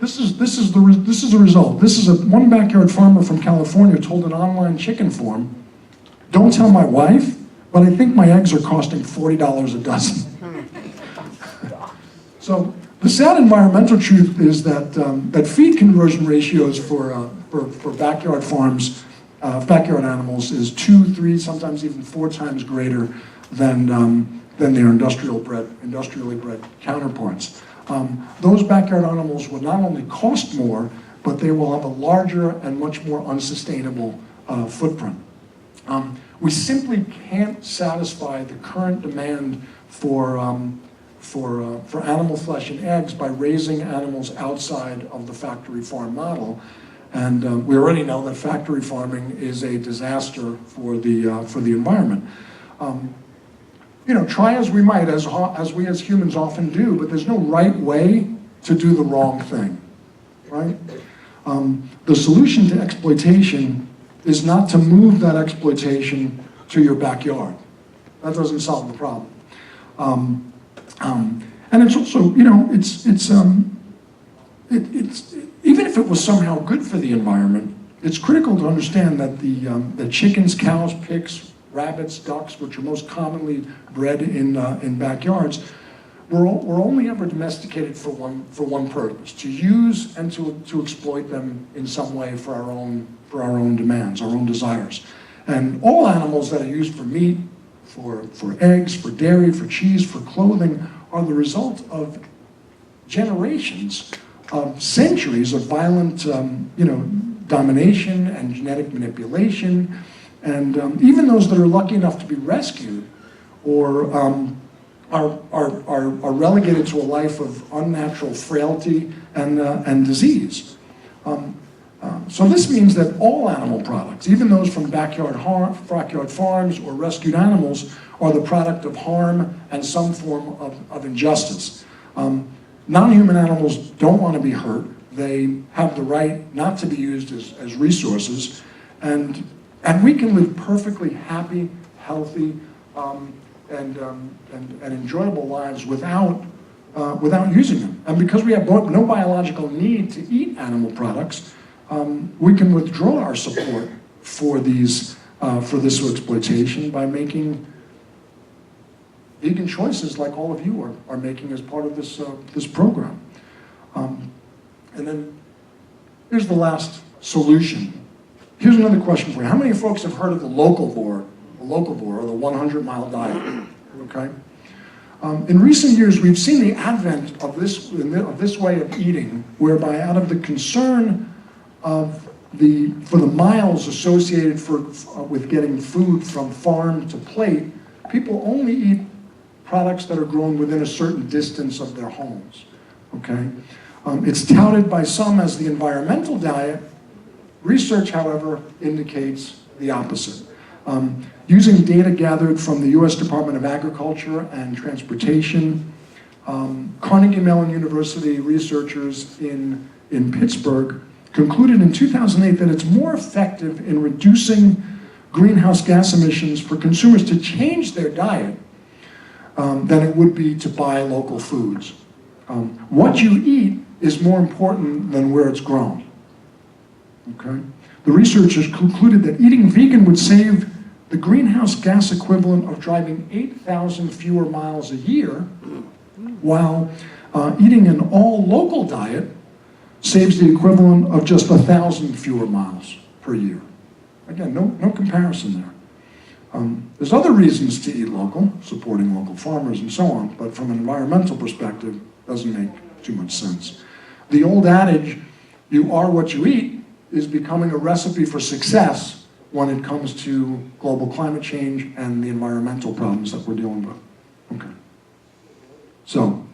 This is the result. One backyard farmer from California told an online chicken forum, "Don't tell my wife, but I think my eggs are costing $40 a dozen." So the sad environmental truth is that feed conversion ratios for backyard farms, backyard animals, is 2, 3, sometimes even 4 times greater than their industrially bred counterparts. Those backyard animals will not only cost more, but they will have a larger and much more unsustainable footprint. We simply can't satisfy the current demand for animal flesh and eggs by raising animals outside of the factory farm model. And we already know that factory farming is a disaster for the environment. Try as we might, as we as humans often do, but there's no right way to do the wrong thing, right? The solution to exploitation is not to move that exploitation to your backyard. That doesn't solve the problem. And it's also, it's even if it was somehow good for the environment, it's critical to understand that the chickens, cows, pigs, rabbits, ducks, which are most commonly bred in backyards, were only ever domesticated for one purpose: to use and to exploit them in some way for our own demands, our own desires. And all animals that are used for meat, for eggs, for dairy, for cheese, for clothing, are the result of generations of centuries of violent, domination and genetic manipulation. And even those that are lucky enough to be rescued or are relegated to a life of unnatural frailty and disease. So this means that all animal products, even those from backyard farms or rescued animals, are the product of harm and some form of injustice. Non-human animals don't want to be hurt. They have the right not to be used as resources, and we can live perfectly happy, healthy, and enjoyable lives without using them. And because we have no biological need to eat animal products, we can withdraw our support for this exploitation by making vegan choices like all of you are making as part of this program. And then here's the last solution. Here's another question for you. How many folks have heard of the locavore or the 100-mile diet? Okay. In recent years, we've seen the advent of this way of eating, whereby out of the concern for the miles associated with getting food from farm to plate, people only eat products that are grown within a certain distance of their homes, okay? It's touted by some as the environmental diet. Research, however, indicates the opposite. Using data gathered from the US Department of Agriculture and Transportation, Carnegie Mellon University researchers in Pittsburgh concluded in 2008 that it's more effective in reducing greenhouse gas emissions for consumers to change their diet than it would be to buy local foods. What you eat is more important than where it's grown. Okay? The researchers concluded that eating vegan would save the greenhouse gas equivalent of driving 8,000 fewer miles a year, while eating an all-local diet saves the equivalent of just 1,000 fewer miles per year. Again, no comparison there. There's other reasons to eat local, supporting local farmers and so on, but from an environmental perspective, doesn't make too much sense. The old adage, you are what you eat, is becoming a recipe for success when it comes to global climate change and the environmental problems that we're dealing with. Okay. So,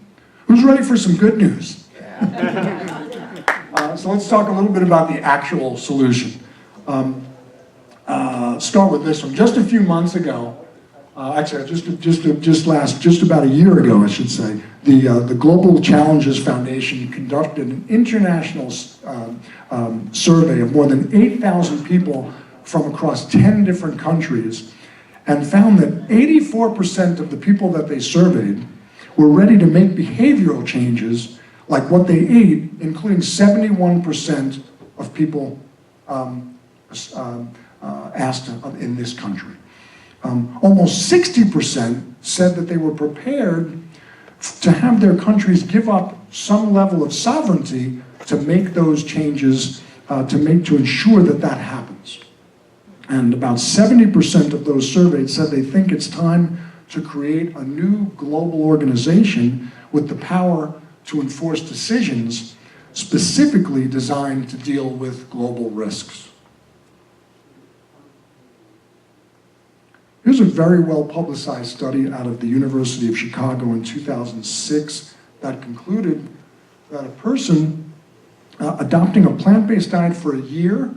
who's ready for some good news? So let's talk a little bit about the actual solution. Start with this one. Just a few months ago, actually just about a year ago, I should say, the Global Challenges Foundation conducted an international survey of more than 8,000 people from across 10 different countries, and found that 84% of the people that they surveyed were ready to make behavioral changes like what they ate, including 71% of people asked in this country. Almost 60% said that they were prepared to have their countries give up some level of sovereignty to make those changes, to ensure that that happens. And about 70% of those surveyed said they think it's time to create a new global organization with the power to enforce decisions specifically designed to deal with global risks. Here's a very well-publicized study out of the University of Chicago in 2006 that concluded that a person adopting a plant-based diet for a year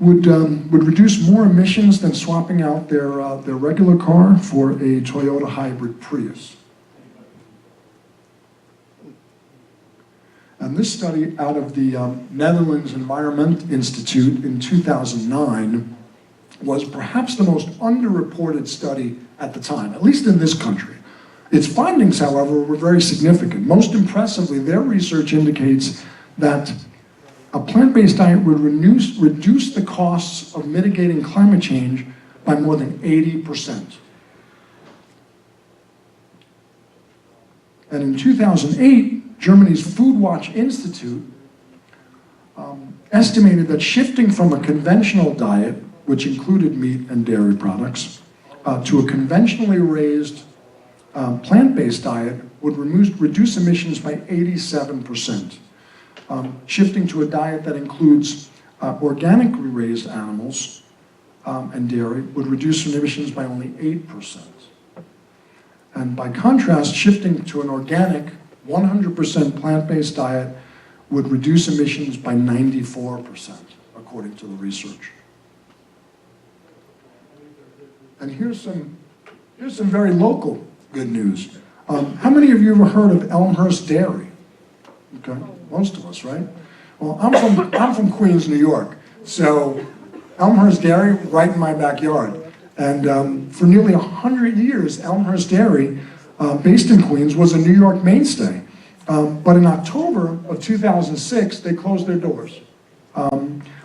would reduce more emissions than swapping out their regular car for a Toyota hybrid Prius. And this study out of the Netherlands Environment Institute in 2009 was perhaps the most underreported study at the time, at least in this country. Its findings, however, were very significant. Most impressively, their research indicates that a plant-based diet would reduce the costs of mitigating climate change by more than 80%. And in 2008, Germany's Food Watch Institute estimated that shifting from a conventional diet, which included meat and dairy products, to a conventionally raised plant-based diet would reduce emissions by 87%. Shifting to a diet that includes organically raised animals and dairy would reduce emissions by only 8%. And by contrast, shifting to an organic, 100% plant-based diet would reduce emissions by 94%, according to the research. And here's some very local good news. How many of you ever heard of Elmhurst Dairy? Okay, most of us, right? Well, I'm from Queens, New York, so Elmhurst Dairy, right in my backyard. And for nearly 100 years, Elmhurst Dairy, based in Queens, was a New York mainstay. But in October of 2006, they closed their doors.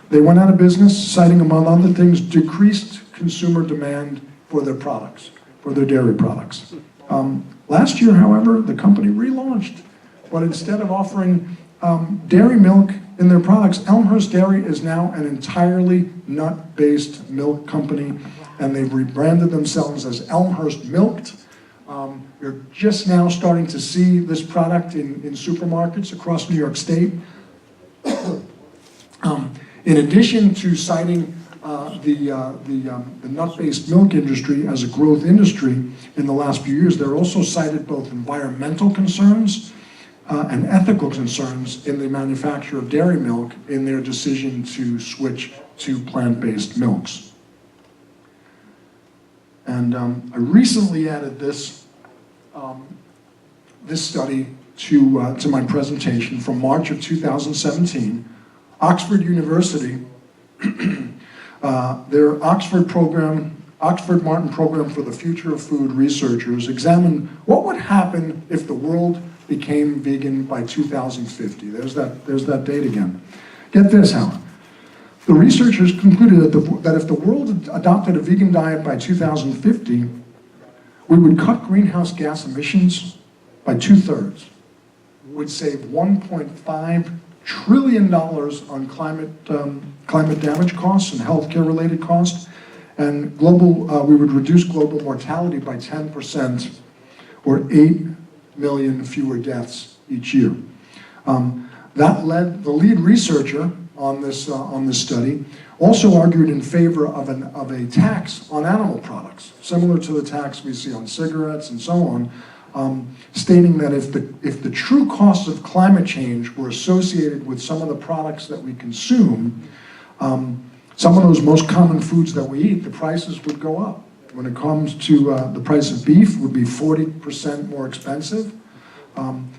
They went out of business, citing, among other things, decreased consumer demand for their products, for their dairy products. Last year, however, the company relaunched, but instead of offering dairy milk in their products, Elmhurst Dairy is now an entirely nut-based milk company, and they've rebranded themselves as Elmhurst Milked. You're just now starting to see this product in supermarkets across New York State. In addition to citing the nut-based milk industry as a growth industry in the last few years, they're also cited both environmental concerns and ethical concerns in the manufacture of dairy milk in their decision to switch to plant-based milks. And I recently added this study to my presentation from March of 2017. Oxford University, their Oxford Martin Program for the Future of Food researchers examined what would happen if the world became vegan by 2050. There's that date again. Get this, Howard. The researchers concluded that if the world adopted a vegan diet by 2050, we would cut greenhouse gas emissions by 2/3. We would save $1.5 trillion on climate damage costs and healthcare related costs, and we would reduce global mortality by 10%, or 8 million fewer deaths each year. The lead researcher on this study also argued in favor of a tax on animal products, similar to the tax we see on cigarettes and so on, stating that if the true costs of climate change were associated with some of the products that we consume, some of those most common foods that we eat, the prices would go up. When it comes to the price of beef, would be 40% more expensive.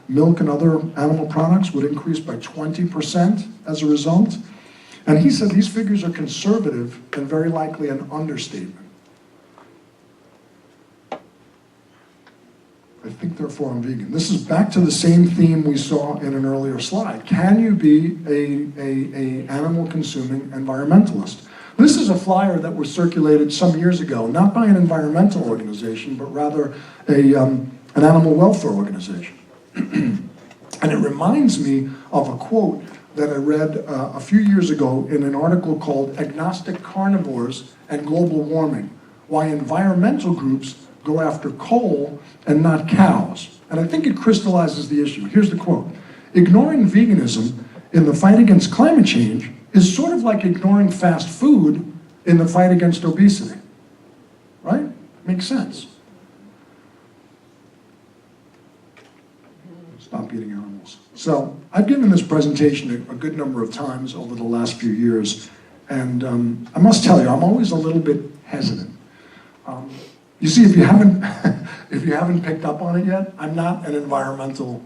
Milk and other animal products would increase by 20% as a result. And he said these figures are conservative and very likely an understatement. I think, therefore, I'm vegan. This is back to the same theme we saw in an earlier slide. Can you be a animal-consuming environmentalist? This is a flyer that was circulated some years ago, not by an environmental organization, but rather an animal welfare organization. And it reminds me of a quote that I read a few years ago in an article called "Agnostic Carnivores and Global Warming: Why Environmental Groups Go After Coal and Not Cows." And I think it crystallizes the issue. Here's the quote: "Ignoring veganism in the fight against climate change is sort of like ignoring fast food in the fight against obesity." Right? Makes sense. Stop eating animals. So I've given this presentation a good number of times over the last few years, and I must tell you, I'm always a little bit hesitant. You see, if you haven't picked up on it yet, I'm not an environmental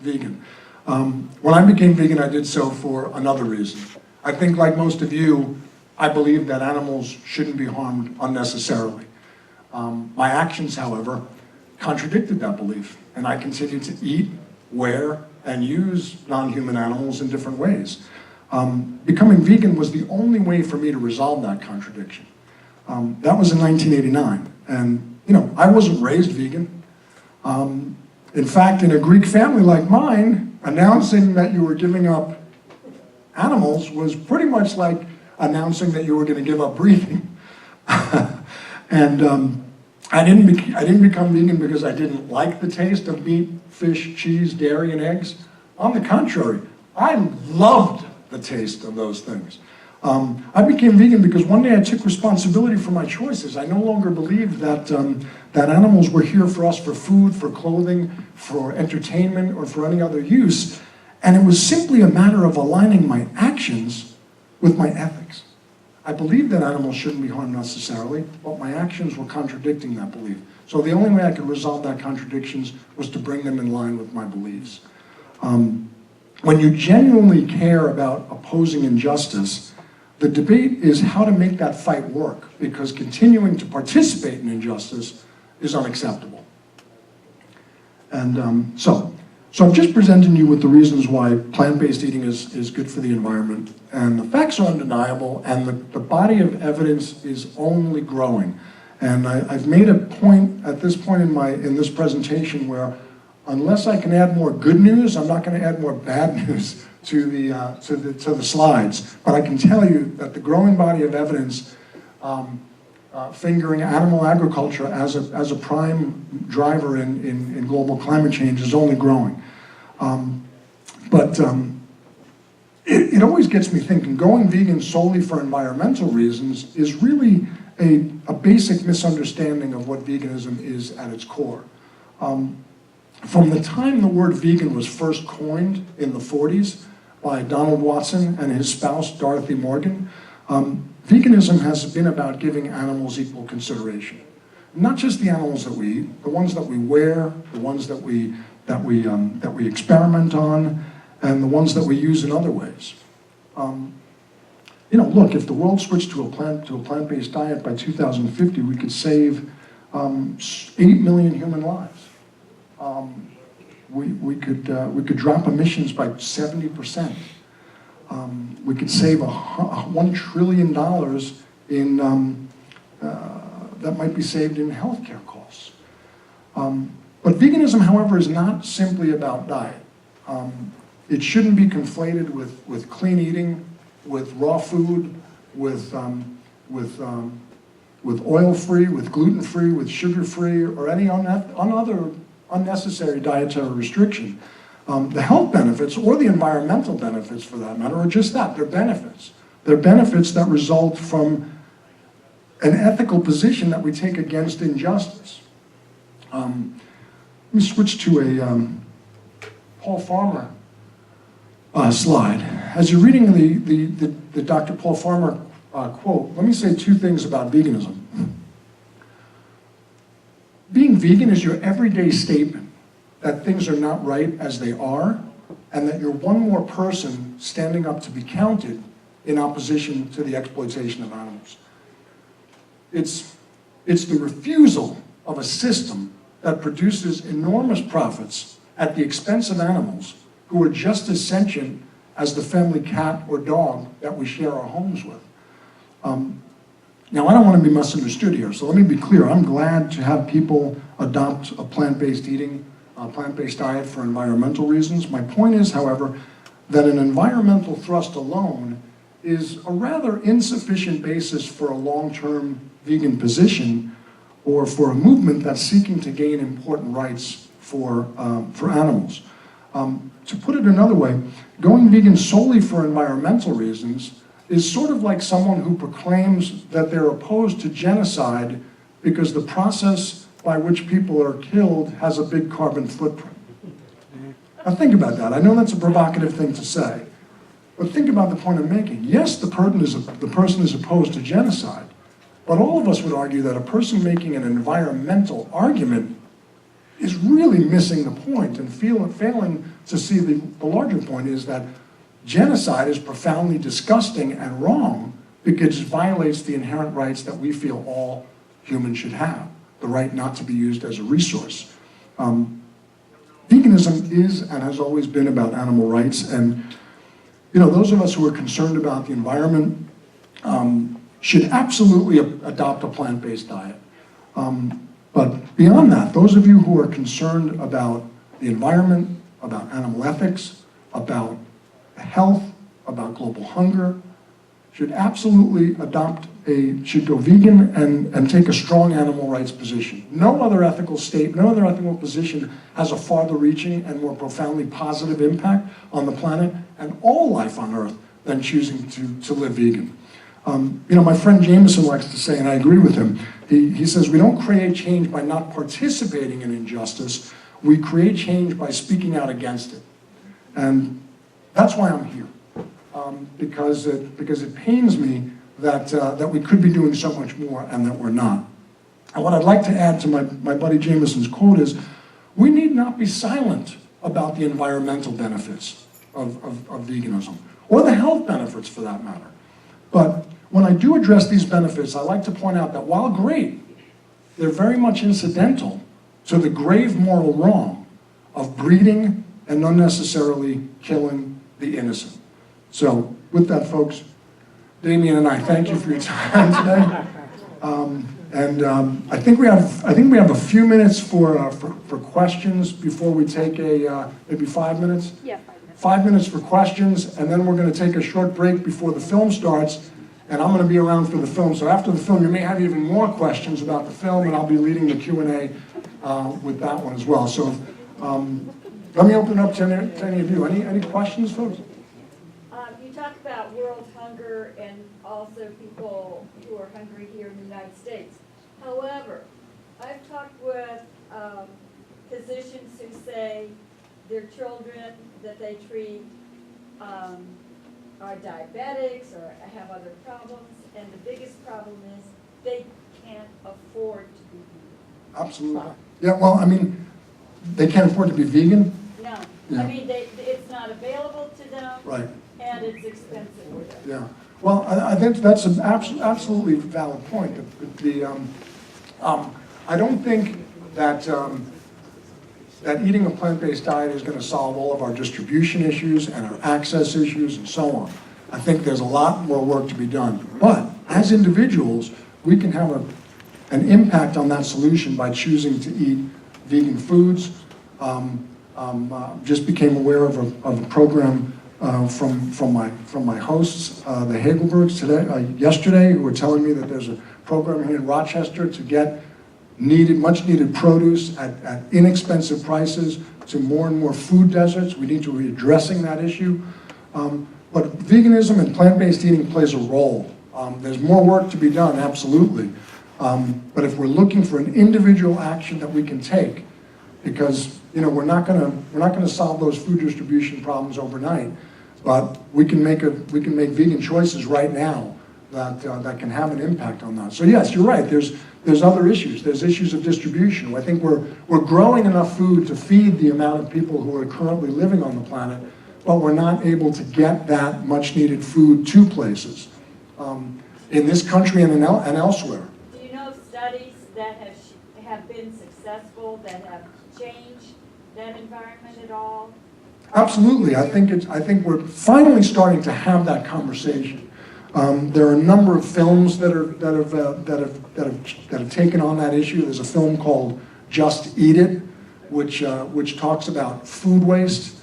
vegan. When I became vegan, I did so for another reason. I think, like most of you, I believe that animals shouldn't be harmed unnecessarily. My actions, however, contradicted that belief, and I continued to eat, wear, and use non-human animals in different ways. Becoming vegan was the only way for me to resolve that contradiction. That was in 1989, and I wasn't raised vegan. In fact, in a Greek family like mine, announcing that you were giving up animals was pretty much like announcing that you were going to give up breathing. And I didn't become vegan because I didn't like the taste of meat, fish, cheese, dairy, and eggs. On the contrary, I loved the taste of those things. I became vegan because one day I took responsibility for my choices. I no longer believed that animals were here for us for food, for clothing, for entertainment, or for any other use. And it was simply a matter of aligning my actions with my ethics. I believed that animals shouldn't be harmed necessarily, but my actions were contradicting that belief. So the only way I could resolve that contradictions was to bring them in line with my beliefs. When you genuinely care about opposing injustice, the debate is how to make that fight work, because continuing to participate in injustice is unacceptable. And so I'm just presenting you with the reasons why plant-based eating is good for the environment, and the facts are undeniable, and the body of evidence is only growing. And I've made a point at this point in this presentation where, unless I can add more good news, I'm not going to add more bad news to the slides. But I can tell you that the growing body of evidence fingering animal agriculture as a prime driver in global climate change is only growing. But it always gets me thinking, going vegan solely for environmental reasons is really a basic misunderstanding of what veganism is at its core. From the time the word vegan was first coined in the 40s by Donald Watson and his spouse, Dorothy Morgan, veganism has been about giving animals equal consideration. Not just the animals that we eat, the ones that we wear, the ones that we experiment on, and the ones that we use in other ways. Look, if the world switched to a plant-based diet by 2050, we could save 8 million human lives. We could drop emissions by 70%. We could save $1 trillion that might be saved in healthcare costs. But veganism, however, is not simply about diet. It shouldn't be conflated with clean eating, with raw food, with oil-free, with gluten-free, with sugar-free, or any other unnecessary dietary restriction. The health benefits, or the environmental benefits for that matter, are just that, they're benefits. They're benefits that result from an ethical position that we take against injustice. Let me switch to a Paul Farmer slide. As you're reading the Dr. Paul Farmer quote, let me say two things about veganism. Being vegan is your everyday statement that things are not right as they are, and that you're one more person standing up to be counted in opposition to the exploitation of animals. It's the refusal of a system that produces enormous profits at the expense of animals who are just as sentient as the family cat or dog that we share our homes with. Now, I don't want to be misunderstood here, so let me be clear. I'm glad to have people adopt a plant-based diet for environmental reasons. My point is, however, that an environmental thrust alone is a rather insufficient basis for a long-term vegan position or for a movement that's seeking to gain important rights for animals. To put it another way, going vegan solely for environmental reasons is sort of like someone who proclaims that they're opposed to genocide because the process by which people are killed has a big carbon footprint. Now think about that. I know that's a provocative thing to say, but think about the point I'm making. Yes, the person is opposed to genocide, but all of us would argue that a person making an environmental argument is really missing the point and failing to see the larger point is that genocide is profoundly disgusting and wrong because it violates the inherent rights that we feel all humans should have, the right not to be used as a resource. Veganism is and has always been about animal rights, and those of us who are concerned about the environment should absolutely adopt a plant-based diet. But beyond that, those of you who are concerned about the environment, about animal ethics, about health, about global hunger, should absolutely should go vegan and take a strong animal rights position. No other ethical position has a farther reaching and more profoundly positive impact on the planet and all life on Earth than choosing to live vegan. My friend Jameson likes to say, and I agree with him, he says, we don't create change by not participating in injustice, we create change by speaking out against it. And that's why I'm here, because it pains me that we could be doing so much more and that we're not. And what I'd like to add to my buddy Jameson's quote is, we need not be silent about the environmental benefits of veganism, or the health benefits for that matter. But when I do address these benefits, I like to point out that while great, they're very much incidental to the grave moral wrong of breeding and unnecessarily killing the innocent. So with that, folks, Damien and I thank you for your time today. I think we have a few minutes for questions before we take maybe 5 minutes? Yeah, 5 minutes. 5 minutes for questions, and then we're going to take a short break before the film starts, and I'm going to be around for the film. So after the film, you may have even more questions about the film, and I'll be leading the Q&A with that one as well. So let me open it up to any of you. Any questions, folks? You hunger and also people who are hungry here in the United States. However, I've talked with physicians who say their children that they treat are diabetics or have other problems, and the biggest problem is they can't afford to be vegan. Absolutely. Yeah, well, I mean, they can't afford to be vegan. No, Yeah. I mean, it's not available to them. Right. And it's expensive for them. Yeah. Well, I think that's an absolutely valid point. I don't think that that eating a plant-based diet is going to solve all of our distribution issues and our access issues and so on. I think there's a lot more work to be done. But as individuals, we can have an impact on that solution by choosing to eat vegan foods. Just became aware of a program from my hosts, the Hagelbergs, yesterday, who were telling me that there's a program here in Rochester to get much needed produce at inexpensive prices to more and more food deserts. We need to be addressing that issue. But veganism and plant-based eating plays a role. There's more work to be done, absolutely. But if we're looking for an individual action that we can take, because we're not gonna solve those food distribution problems overnight, but we can make vegan choices right now that can have an impact on that. So yes, you're right. There's other issues. There's issues of distribution. I think we're growing enough food to feed the amount of people who are currently living on the planet, but we're not able to get that much needed food to places in this country and elsewhere. Do you know of studies that have been successful, that have changed that environment at all? Absolutely. I think we're finally starting to have that conversation. There are a number of films that have taken on that issue. There's a film called Just Eat It, which talks about food waste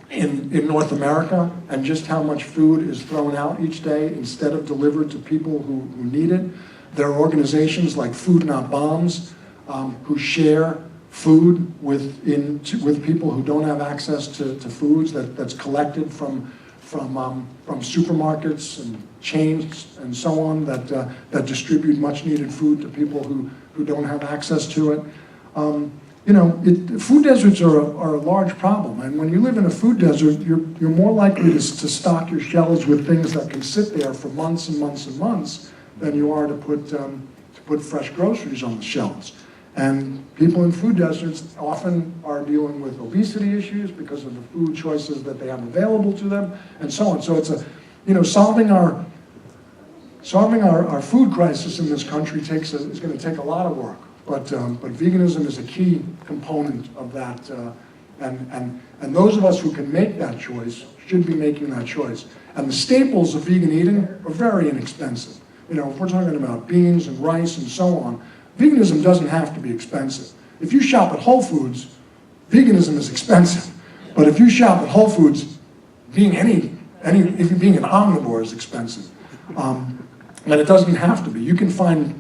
in North America and just how much food is thrown out each day instead of delivered to people who need it. There are organizations like Food Not Bombs who share food with people who don't have access to foods that's collected from supermarkets and chains and so on that distribute much needed food to people who don't have access to it. Food deserts are a large problem, and when you live in a food desert, you're more likely to stock your shelves with things that can sit there for months and months and months than you are to put fresh groceries on the shelves. And people in food deserts often are dealing with obesity issues because of the food choices that they have available to them, and so on. So it's solving our food crisis in this country is going to take a lot of work. But veganism is a key component of that, and those of us who can make that choice should be making that choice. And the staples of vegan eating are very inexpensive. If we're talking about beans and rice and so on, veganism doesn't have to be expensive. If you shop at Whole Foods, veganism is expensive. But if you shop at Whole Foods, being being an omnivore is expensive. And it doesn't have to be. You can find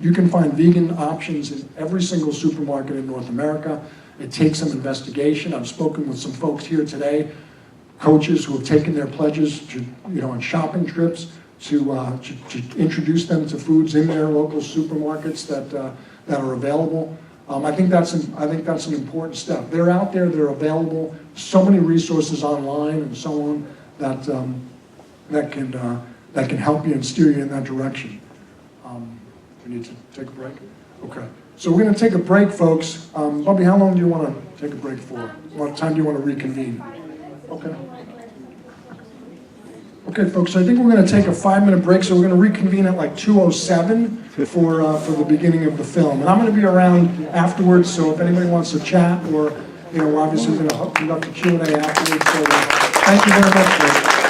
vegan options in every single supermarket in North America. It takes some investigation. I've spoken with some folks here today, coaches who have taken their pledges to, on shopping trips to introduce them to foods in their local supermarkets that are available. I think that's an important step. They're out there. They're available. So many resources online and so on that can help you and steer you in that direction. We need to take a break? Okay. So we're going to take a break, folks. Bobby, how long do you want to take a break for? What time do you want to reconvene? Okay. Okay, folks, so I think we're going to take a 5-minute break, so we're going to reconvene at like 2:07 for the beginning of the film. And I'm going to be around afterwards, so if anybody wants to chat or, we're obviously going to conduct a Q&A afterwards. So thank you very much, folks.